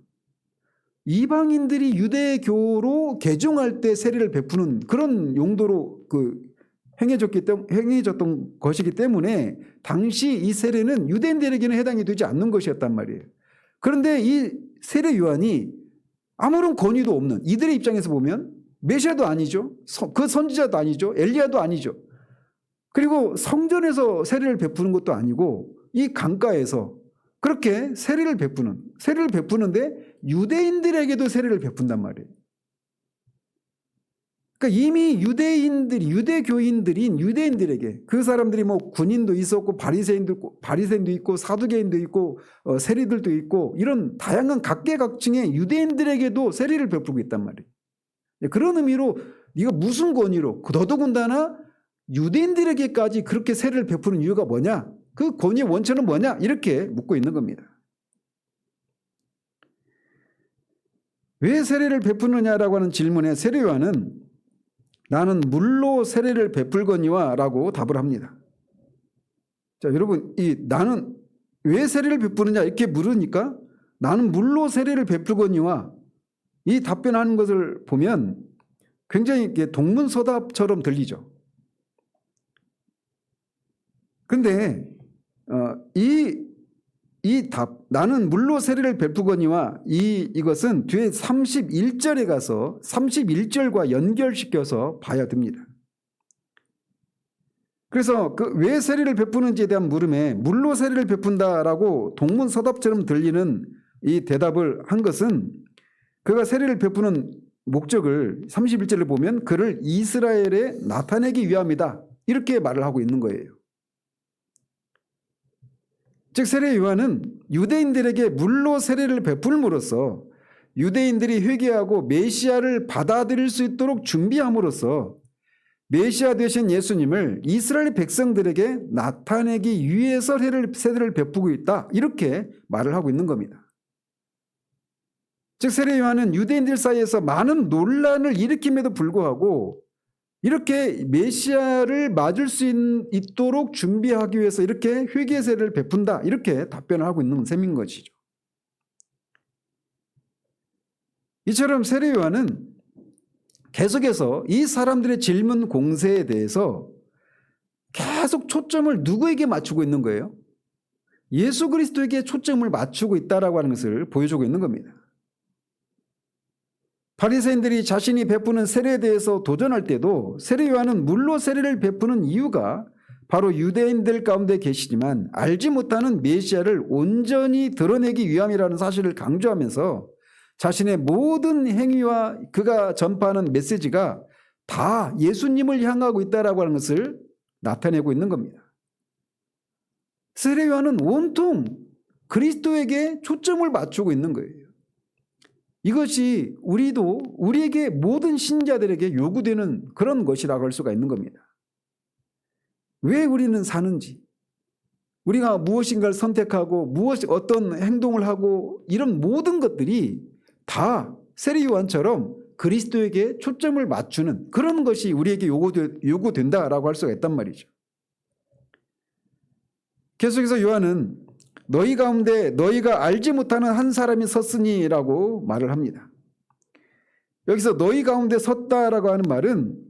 이방인들이 유대교로 개종할 때 세례를 베푸는 그런 용도로 행해졌던 것이기 때문에 당시 이 세례는 유대인들에게는 해당이 되지 않는 것이었단 말이에요. 그런데 이 세례 요한이 아무런 권위도 없는 이들의 입장에서 보면 메시아도 아니죠. 그 선지자도 아니죠. 엘리야도 아니죠. 그리고 성전에서 세례를 베푸는 것도 아니고 이 강가에서 그렇게 세례를 베푸는데 유대인들에게도 세례를 베푼단 말이에요. 그러니까 이미 유대교인들인 유대인들에게 그 사람들이 뭐 군인도 있었고 바리새인도 있고 사두개인도 있고 세리들도 있고 이런 다양한 각계각층의 유대인들에게도 세례를 베푸고 있단 말이에요. 그런 의미로 네가 무슨 권위로 더더군다나 유대인들에게까지 그렇게 세례를 베푸는 이유가 뭐냐? 그 권위의 원천은 뭐냐? 이렇게 묻고 있는 겁니다. 왜 세례를 베푸느냐라고 하는 질문에 세례 요한은 나는 물로 세례를 베풀거니와 라고 답을 합니다. 자, 여러분, 나는 왜 세례를 베푸느냐 이렇게 물으니까 나는 물로 세례를 베풀거니와 이 답변하는 것을 보면 굉장히 동문서답처럼 들리죠. 그런데 이 답, 나는 물로 세례를 베푸거니와 이것은 뒤에 31절에 가서 31절과 연결시켜서 봐야 됩니다. 그래서 왜 세례를 베푸는지에 대한 물음에 물로 세례를 베푼다라고 동문서답처럼 들리는 이 대답을 한 것은 그가 세례를 베푸는 목적을 31절을 보면 그를 이스라엘에 나타내기 위함이다 이렇게 말을 하고 있는 거예요. 즉 세례 요한은 유대인들에게 물로 세례를 베풀므로써 유대인들이 회개하고 메시아를 받아들일 수 있도록 준비함으로써 메시아 되신 예수님을 이스라엘 백성들에게 나타내기 위해서 세례를 베푸고 있다 이렇게 말을 하고 있는 겁니다. 즉 세례 요한은 유대인들 사이에서 많은 논란을 일으킴에도 불구하고 이렇게 메시아를 맞을 수 있도록 준비하기 위해서 이렇게 회개 세례를 베푼다 이렇게 답변을 하고 있는 셈인 것이죠. 이처럼 세례 요한은 계속해서 이 사람들의 질문 공세에 대해서 계속 초점을 누구에게 맞추고 있는 거예요? 예수 그리스도에게 초점을 맞추고 있다라고 하는 것을 보여주고 있는 겁니다. 바리새인들이 자신이 베푸는 세례에 대해서 도전할 때도 세례 요한은 물로 세례를 베푸는 이유가 바로 유대인들 가운데 계시지만 알지 못하는 메시아를 온전히 드러내기 위함이라는 사실을 강조하면서 자신의 모든 행위와 그가 전파하는 메시지가 다 예수님을 향하고 있다라고 하는 것을 나타내고 있는 겁니다. 세례 요한은 온통 그리스도에게 초점을 맞추고 있는 거예요. 이것이 우리에게 모든 신자들에게 요구되는 그런 것이라고 할 수가 있는 겁니다. 왜 우리는 사는지, 우리가 무엇인가를 선택하고 어떤 행동을 하고 이런 모든 것들이 다 세례 요한처럼 그리스도에게 초점을 맞추는 그런 것이 우리에게 요구된다라고 할 수가 있단 말이죠. 계속해서 요한은 너희 가운데 너희가 알지 못하는 한 사람이 섰으니라고 말을 합니다. 여기서 너희 가운데 섰다라고 하는 말은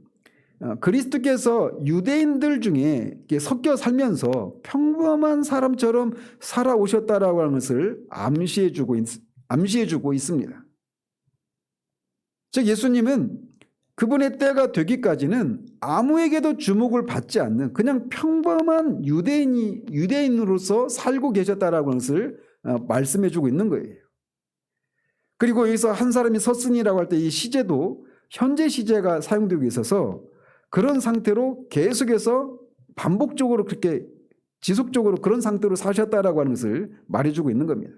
그리스도께서 유대인들 중에 섞여 살면서 평범한 사람처럼 살아오셨다라고 하는 것을 암시해주고 있습니다. 즉 예수님은 그분의 때가 되기까지는 아무에게도 주목을 받지 않는 그냥 평범한 유대인으로서 살고 계셨다라고 하는 것을 말씀해주고 있는 거예요. 그리고 여기서 한 사람이 섰으니라고 할 때 이 시제도 현재 시제가 사용되고 있어서 그런 상태로 계속해서 반복적으로 그렇게 지속적으로 그런 상태로 사셨다라고 하는 것을 말해주고 있는 겁니다.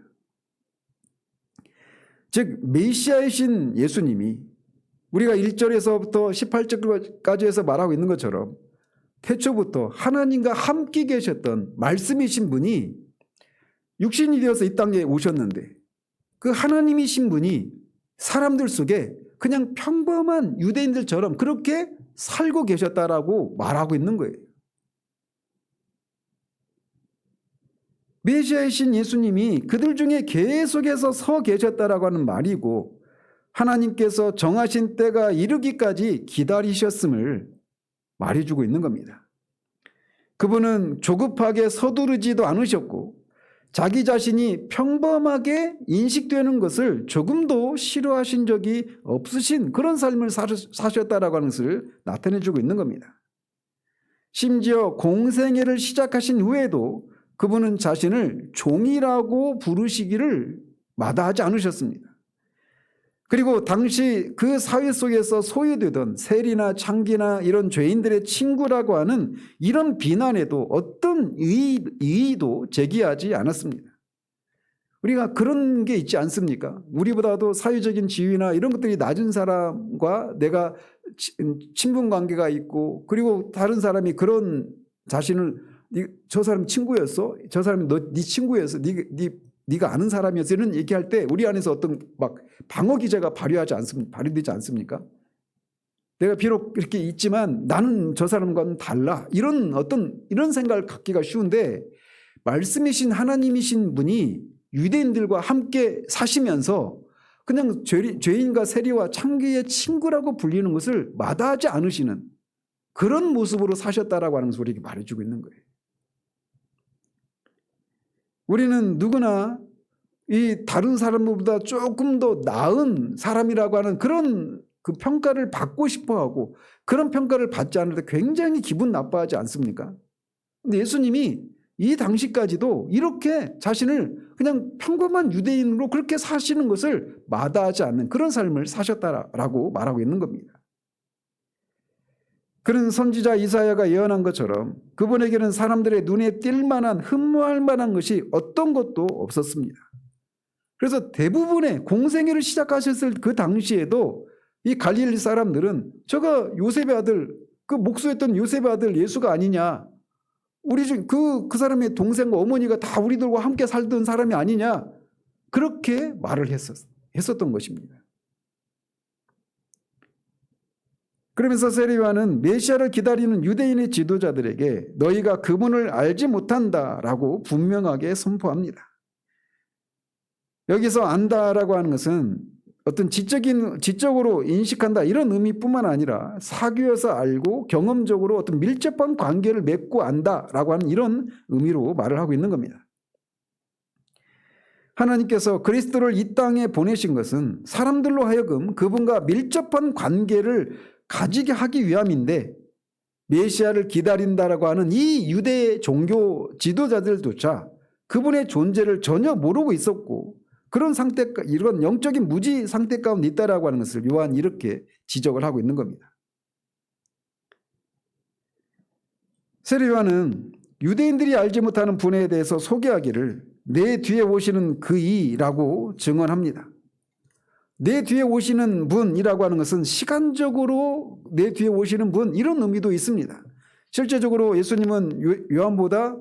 즉 메시아이신 예수님이 우리가 1절에서부터 18절까지 해서 말하고 있는 것처럼 태초부터 하나님과 함께 계셨던 말씀이신 분이 육신이 되어서 이 땅에 오셨는데 그 하나님이신 분이 사람들 속에 그냥 평범한 유대인들처럼 그렇게 살고 계셨다라고 말하고 있는 거예요. 메시아이신 예수님이 그들 중에 계속해서 서 계셨다라고 하는 말이고 하나님께서 정하신 때가 이르기까지 기다리셨음을 말해주고 있는 겁니다. 그분은 조급하게 서두르지도 않으셨고 자기 자신이 평범하게 인식되는 것을 조금도 싫어하신 적이 없으신 그런 삶을 사셨다라고 하는 것을 나타내주고 있는 겁니다. 심지어 공생애를 시작하신 후에도 그분은 자신을 종이라고 부르시기를 마다하지 않으셨습니다. 그리고 당시 그 사회 속에서 소유되던 세리나 창기나 이런 죄인들의 친구라고 하는 이런 비난에도 어떤 이의도 제기하지 않았습니다. 우리가 그런 게 있지 않습니까? 우리보다도 사회적인 지위나 이런 것들이 낮은 사람과 내가 친분 관계가 있고 그리고 다른 사람이 그런 자신을 저 사람 친구였어? 저 사람이 네 친구였어? 네가 아는 사람이었어? 이런 얘기할 때 우리 안에서 어떤 막 방어 기제가 발휘되지 않습니까? 내가 비록 이렇게 있지만 나는 저 사람과는 달라. 이런 생각을 갖기가 쉬운데 말씀이신 하나님이신 분이 유대인들과 함께 사시면서 그냥 죄인과 세리와 창기의 친구라고 불리는 것을 마다하지 않으시는 그런 모습으로 사셨다라고 하는 것을 우리에게 말해주고 있는 거예요. 우리는 누구나 이 다른 사람보다 조금 더 나은 사람이라고 하는 그런 그 평가를 받고 싶어하고 그런 평가를 받지 않을 때 굉장히 기분 나빠하지 않습니까? 근데 예수님이 이 당시까지도 이렇게 자신을 그냥 평범한 유대인으로 그렇게 사시는 것을 마다하지 않는 그런 삶을 사셨다라고 말하고 있는 겁니다. 그런 선지자 이사야가 예언한 것처럼 그분에게는 사람들의 눈에 띌 만한 흠모할 만한 것이 어떤 것도 없었습니다. 그래서 대부분의 공생애를 시작하셨을 그 당시에도 이 갈릴리 사람들은 저가 요셉의 아들, 그 목수했던 요셉의 아들 예수가 아니냐, 우리 중 그 사람의 동생과 어머니가 다 우리들과 함께 살던 사람이 아니냐, 그렇게 말을 했었던 것입니다. 그러면서 세례 요한은 메시아를 기다리는 유대인의 지도자들에게 너희가 그분을 알지 못한다라고 분명하게 선포합니다. 여기서 안다라고 하는 것은 어떤 지적으로 인식한다 이런 의미뿐만 아니라 사귀어서 알고 경험적으로 어떤 밀접한 관계를 맺고 안다라고 하는 이런 의미로 말을 하고 있는 겁니다. 하나님께서 그리스도를 이 땅에 보내신 것은 사람들로 하여금 그분과 밀접한 관계를 가지게 하기 위함인데 메시아를 기다린다라고 하는 이 유대 종교 지도자들조차 그분의 존재를 전혀 모르고 있었고 그런 상태, 이런 영적인 무지 상태 가운데 있다라고 하는 것을 요한이 이렇게 지적을 하고 있는 겁니다. 세례 요한은 유대인들이 알지 못하는 분에 대해서 소개하기를 내 뒤에 오시는 그이라고 증언합니다. 내 뒤에 오시는 분이라고 하는 것은 시간적으로 내 뒤에 오시는 분, 이런 의미도 있습니다. 실제적으로 예수님은 요한보다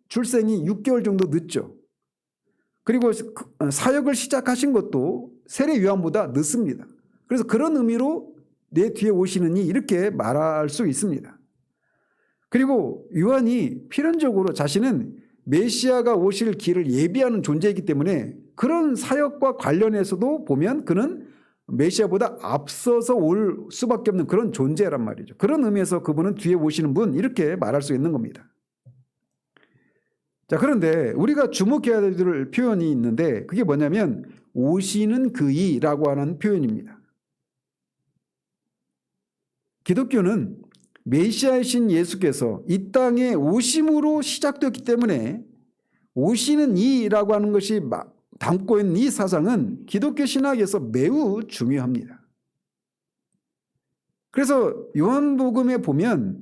출생이 6개월 정도 늦죠. 그리고 사역을 시작하신 것도 세례 요한보다 늦습니다. 그래서 그런 의미로 내 뒤에 오시는 이, 이렇게 말할 수 있습니다. 그리고 요한이 필연적으로 자신은 메시아가 오실 길을 예비하는 존재이기 때문에 그런 사역과 관련해서도 보면 그는 메시아보다 앞서서 올 수밖에 없는 그런 존재란 말이죠. 그런 의미에서 그분은 뒤에 오시는 분, 이렇게 말할 수 있는 겁니다. 자, 그런데 우리가 주목해야 될 표현이 있는데 그게 뭐냐면 오시는 그이라고 하는 표현입니다. 기독교는 메시아이신 예수께서 이 땅에 오심으로 시작되었기 때문에 오시는 이라고 하는 것이 담고 있는 이 사상은 기독교 신학에서 매우 중요합니다. 그래서 요한복음에 보면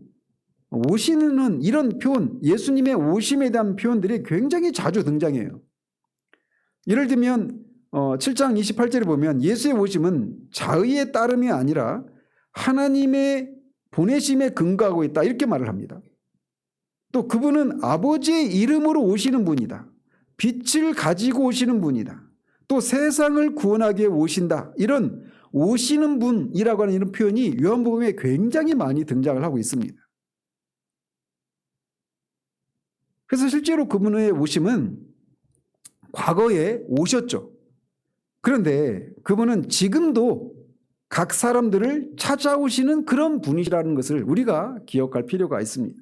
오시는 이런 표현, 예수님의 오심에 대한 표현들이 굉장히 자주 등장해요. 예를 들면 7장 28절에 보면 예수의 오심은 자의의 따름이 아니라 하나님의 보내심에 근거하고 있다, 이렇게 말을 합니다. 또 그분은 아버지의 이름으로 오시는 분이다. 빛을 가지고 오시는 분이다. 또 세상을 구원하기 위해 오신다. 이런 오시는 분이라고 하는 이런 표현이 요한복음에 굉장히 많이 등장을 하고 있습니다. 그래서 실제로 그분의 오심은 과거에 오셨죠. 그런데 그분은 지금도 각 사람들을 찾아오시는 그런 분이시라는 것을 우리가 기억할 필요가 있습니다.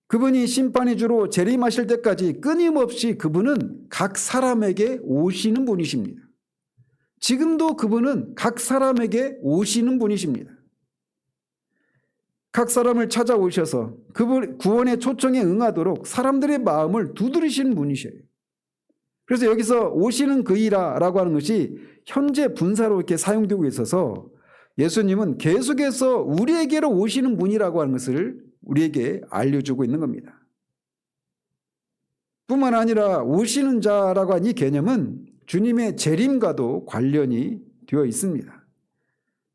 그분이 심판의 주로 재림하실 때까지 끊임없이 그분은 각 사람에게 오시는 분이십니다. 지금도 그분은 각 사람에게 오시는 분이십니다. 각 사람을 찾아오셔서 그분 구원의 초청에 응하도록 사람들의 마음을 두드리시는 분이셔요. 그래서 여기서 오시는 그이라고 하는 것이 현재 분사로 이렇게 사용되고 있어서 예수님은 계속해서 우리에게로 오시는 분이라고 하는 것을 우리에게 알려주고 있는 겁니다. 뿐만 아니라 오시는 자라고 하는 이 개념은 주님의 재림과도 관련이 되어 있습니다.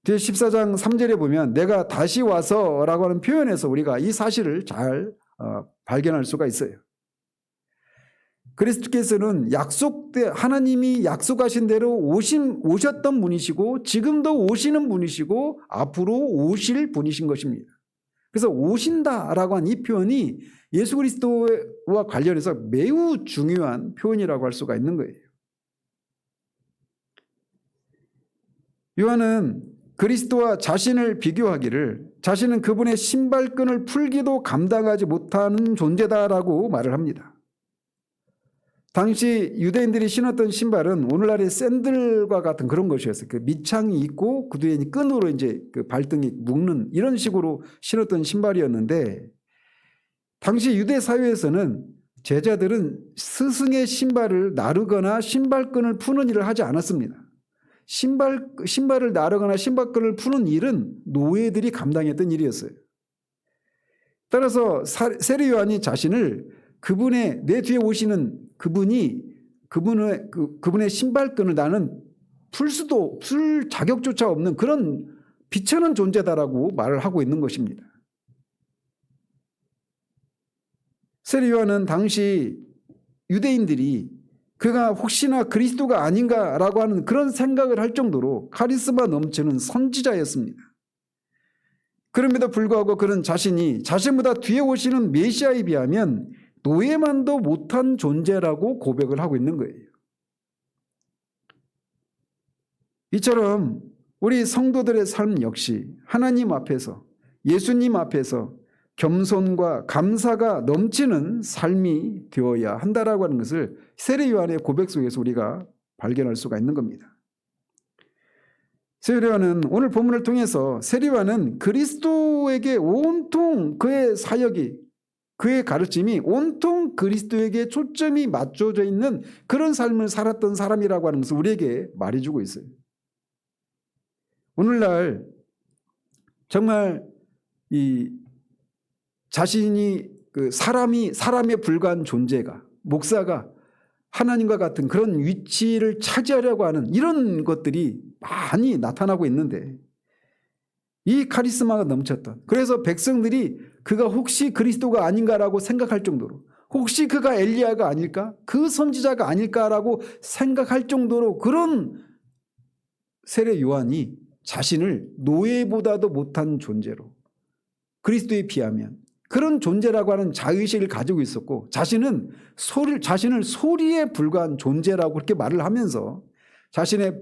뒤에 14장 3절에 보면 내가 다시 와서 라고 하는 표현에서 우리가 이 사실을 잘 발견할 수가 있어요. 그리스도께서는 하나님이 약속하신 대로 오셨던 분이시고 지금도 오시는 분이시고 앞으로 오실 분이신 것입니다. 그래서 오신다라고 한 이 표현이 예수 그리스도와 관련해서 매우 중요한 표현이라고 할 수가 있는 거예요. 요한은 그리스도와 자신을 비교하기를 자신은 그분의 신발끈을 풀기도 감당하지 못하는 존재다라고 말을 합니다. 당시 유대인들이 신었던 신발은 오늘날의 샌들과 같은 그런 것이었어요. 그 밑창이 있고 그 뒤에 끈으로 이제 그 발등이 묶는 이런 식으로 신었던 신발이었는데 당시 유대 사회에서는 제자들은 스승의 신발을 나르거나 신발끈을 푸는 일을 하지 않았습니다. 신발을 나르거나 신발끈을 푸는 일은 노예들이 감당했던 일이었어요. 따라서 세례 요한이 자신을 내 뒤에 오시는 그분의 신발끈을 나는 풀 자격조차 없는 그런 비천한 존재다라고 말을 하고 있는 것입니다. 세례 요한은 당시 유대인들이 그가 혹시나 그리스도가 아닌가라고 하는 그런 생각을 할 정도로 카리스마 넘치는 선지자였습니다. 그럼에도 불구하고 그는 자신보다 뒤에 오시는 메시아에 비하면 노예만도 못한 존재라고 고백을 하고 있는 거예요. 이처럼 우리 성도들의 삶 역시 하나님 앞에서 예수님 앞에서 겸손과 감사가 넘치는 삶이 되어야 한다라고 하는 것을 세례 요한의 고백 속에서 우리가 발견할 수가 있는 겁니다. 세례 요한은 오늘 본문을 통해서 세례 요한은 그리스도에게 온통 그의 사역이 그의 가르침이 온통 그리스도에게 초점이 맞춰져 있는 그런 삶을 살았던 사람이라고 하는 것을 우리에게 말해주고 있어요. 오늘날 정말 자신이 사람에 불과한 존재가, 목사가 하나님과 같은 그런 위치를 차지하려고 하는 이런 것들이 많이 나타나고 있는데, 이 카리스마가 넘쳤던, 그래서 백성들이 그가 혹시 그리스도가 아닌가라고 생각할 정도로, 혹시 그가 엘리야가 아닐까? 그 선지자가 아닐까라고 생각할 정도로 그런 세례 요한이 자신을 노예보다도 못한 존재로, 그리스도에 비하면 그런 존재라고 하는 자의식을 가지고 있었고, 자신을 소리에 불과한 존재라고 그렇게 말을 하면서 자신의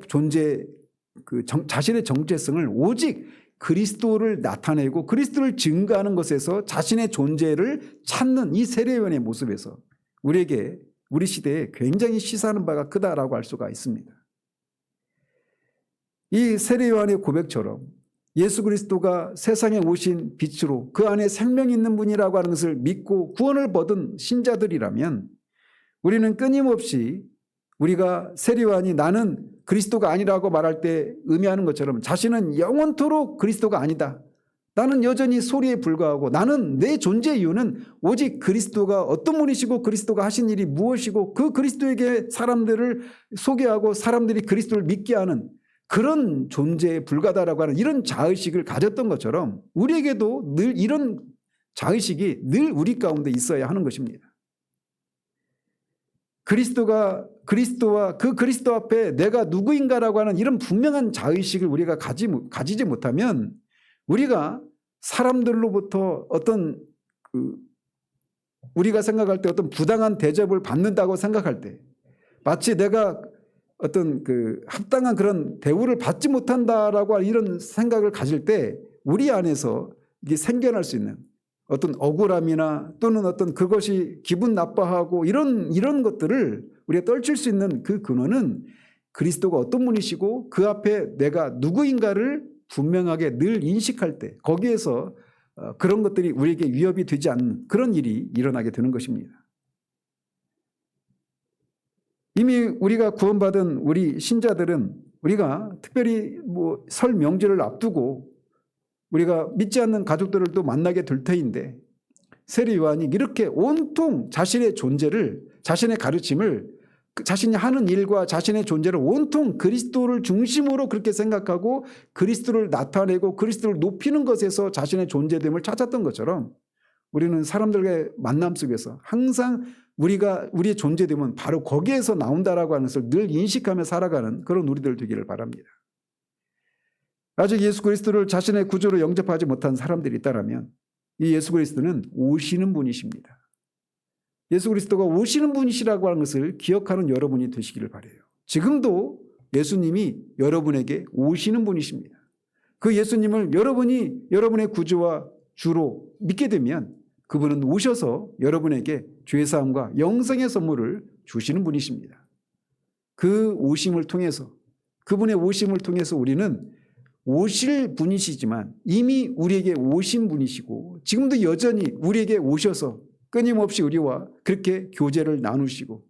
자신의 정체성을 오직 그리스도를 나타내고 그리스도를 증거하는 것에서 자신의 존재를 찾는 이 세례요한의 모습에서 우리 시대에 굉장히 시사하는 바가 크다라고 할 수가 있습니다. 이 세례요한의 고백처럼 예수 그리스도가 세상에 오신 빛으로 그 안에 생명이 있는 분이라고 하는 것을 믿고 구원을 얻은 신자들이라면, 우리는 끊임없이 우리가 세례요한이 나는 그리스도가 아니라고 말할 때 의미하는 것처럼 자신은 영원토록 그리스도가 아니다, 나는 여전히 소리에 불과하고 나는 내 존재 이유는 오직 그리스도가 어떤 분이시고 그리스도가 하신 일이 무엇이고 그 그리스도에게 사람들을 소개하고 사람들이 그리스도를 믿게 하는 그런 존재에 불과하다라고 하는 이런 자의식을 가졌던 것처럼, 우리에게도 늘 이런 자의식이 늘 우리 가운데 있어야 하는 것입니다. 그리스도와 그 그리스도 앞에 내가 누구인가라고 하는 이런 분명한 자의식을 우리가 가지지 못하면, 우리가 사람들로부터 어떤 우리가 생각할 때 어떤 부당한 대접을 받는다고 생각할 때, 마치 내가 어떤 합당한 그런 대우를 받지 못한다라고 하는 이런 생각을 가질 때, 우리 안에서 이게 생겨날 수 있는 어떤 억울함이나 또는 어떤 그것이 기분 나빠하고 이런 것들을 우리가 떨칠 수 있는 그 근원은 그리스도가 어떤 분이시고 그 앞에 내가 누구인가를 분명하게 늘 인식할 때, 거기에서 그런 것들이 우리에게 위협이 되지 않는 그런 일이 일어나게 되는 것입니다. 이미 우리가 구원받은 우리 신자들은, 우리가 특별히 설 명절을 앞두고 우리가 믿지 않는 가족들을 또 만나게 될 터인데, 세례 요한이 이렇게 온통 자신의 존재를, 자신의 가르침을, 자신이 하는 일과 자신의 존재를 온통 그리스도를 중심으로 그렇게 생각하고 그리스도를 나타내고 그리스도를 높이는 것에서 자신의 존재됨을 찾았던 것처럼, 우리는 사람들과의 만남 속에서 항상 우리의 존재됨은 바로 거기에서 나온다라고 하는 것을 늘 인식하며 살아가는 그런 우리들 되기를 바랍니다. 아직 예수 그리스도를 자신의 구주로 영접하지 못한 사람들이 있다면, 이 예수 그리스도는 오시는 분이십니다. 예수 그리스도가 오시는 분이시라고 하는 것을 기억하는 여러분이 되시기를 바라요. 지금도 예수님이 여러분에게 오시는 분이십니다. 그 예수님을 여러분이 여러분의 구주와 주로 믿게 되면 그분은 오셔서 여러분에게 죄사함과 영생의 선물을 주시는 분이십니다. 그 오심을 통해서, 그분의 오심을 통해서 우리는 오실 분이시지만 이미 우리에게 오신 분이시고, 지금도 여전히 우리에게 오셔서 끊임없이 우리와 그렇게 교제를 나누시고,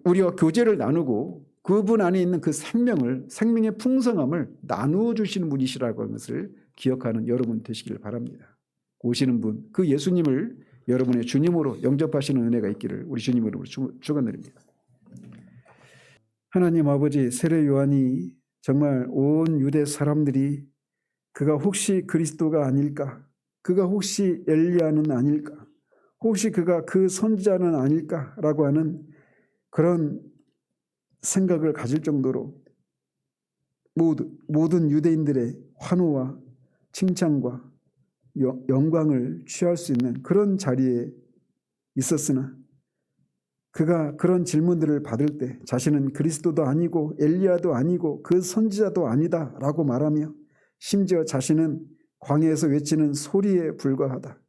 우리와 교제를 나누고 그분 안에 있는 그 생명의 풍성함을 나누어 주시는 분이시라고 하는 것을 기억하는 여러분 되시기를 바랍니다. 오시는 분, 그 예수님을 여러분의 주님으로 영접하시는 은혜가 있기를 우리 주님 이름으로 축원드립니다. 하나님 아버지, 세례 요한이 정말 온 유대 사람들이 그가 혹시 그리스도가 아닐까, 그가 혹시 엘리야는 아닐까, 혹시 그가 그 선지자는 아닐까라고 하는 그런 생각을 가질 정도로 모든 유대인들의 환호와 칭찬과 영광을 취할 수 있는 그런 자리에 있었으나, 그가 그런 질문들을 받을 때 자신은 그리스도도 아니고 엘리야도 아니고 그 선지자도 아니다라고 말하며, 심지어 자신은 광야에서 외치는 소리에 불과하다,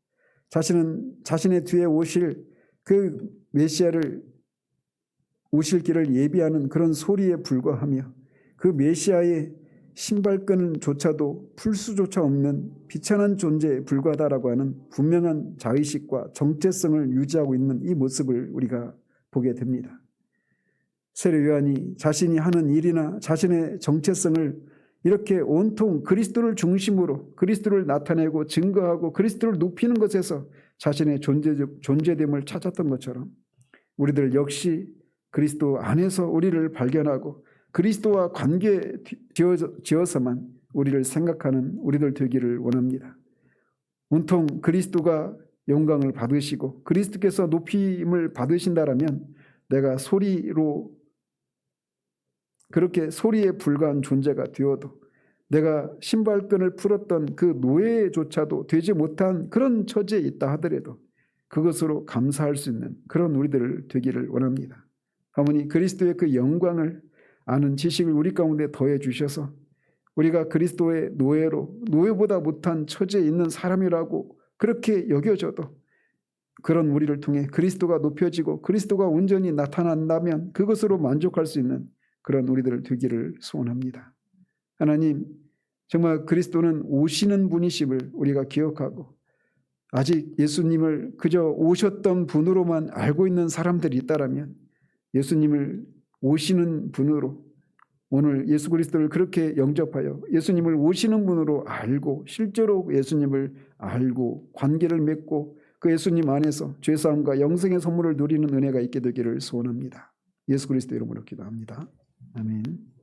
자신은 자신의 뒤에 오실 그 메시아를 오실 길을 예비하는 그런 소리에 불과하며, 그 메시아의 신발끈조차도 풀 수조차 없는 비천한 존재에 불과하다라고 하는 분명한 자의식과 정체성을 유지하고 있는 이 모습을 우리가 보게 됩니다. 세례 요한이 자신이 하는 일이나 자신의 정체성을 이렇게 온통 그리스도를 중심으로 그리스도를 나타내고 증거하고 그리스도를 높이는 것에서 자신의 존재됨을 찾았던 것처럼 우리들 역시 그리스도 안에서 우리를 발견하고 그리스도와 관계 지어서만 우리를 생각하는 우리들 되기를 원합니다. 온통 그리스도가 영광을 받으시고 그리스도께서 높임을 받으신다라면 내가 소리로 그렇게 소리에 불과한 존재가 되어도 내가 신발끈을 풀었던 그 노예조차도 되지 못한 그런 처지에 있다 하더라도 그것으로 감사할 수 있는 그런 우리들 되기를 원합니다. 하모니 그리스도의 그 영광을 아는 지식을 우리 가운데 더해 주셔서 우리가 그리스도의 노예보다 못한 처지에 있는 사람이라고 그렇게 여겨져도 그런 우리를 통해 그리스도가 높여지고 그리스도가 온전히 나타난다면 그것으로 만족할 수 있는 그런 우리들 되기를 소원합니다. 하나님, 정말 그리스도는 오시는 분이심을 우리가 기억하고 아직 예수님을 그저 오셨던 분으로만 알고 있는 사람들이 있다라면 예수님을 오시는 분으로 오늘 예수 그리스도를 그렇게 영접하여 예수님을 오시는 분으로 알고 실제로 예수님을 알고 관계를 맺고 그 예수님 안에서 죄사함과 영생의 선물을 누리는 은혜가 있게 되기를 소원합니다. 예수 그리스도 이름으로 기도합니다. 아멘.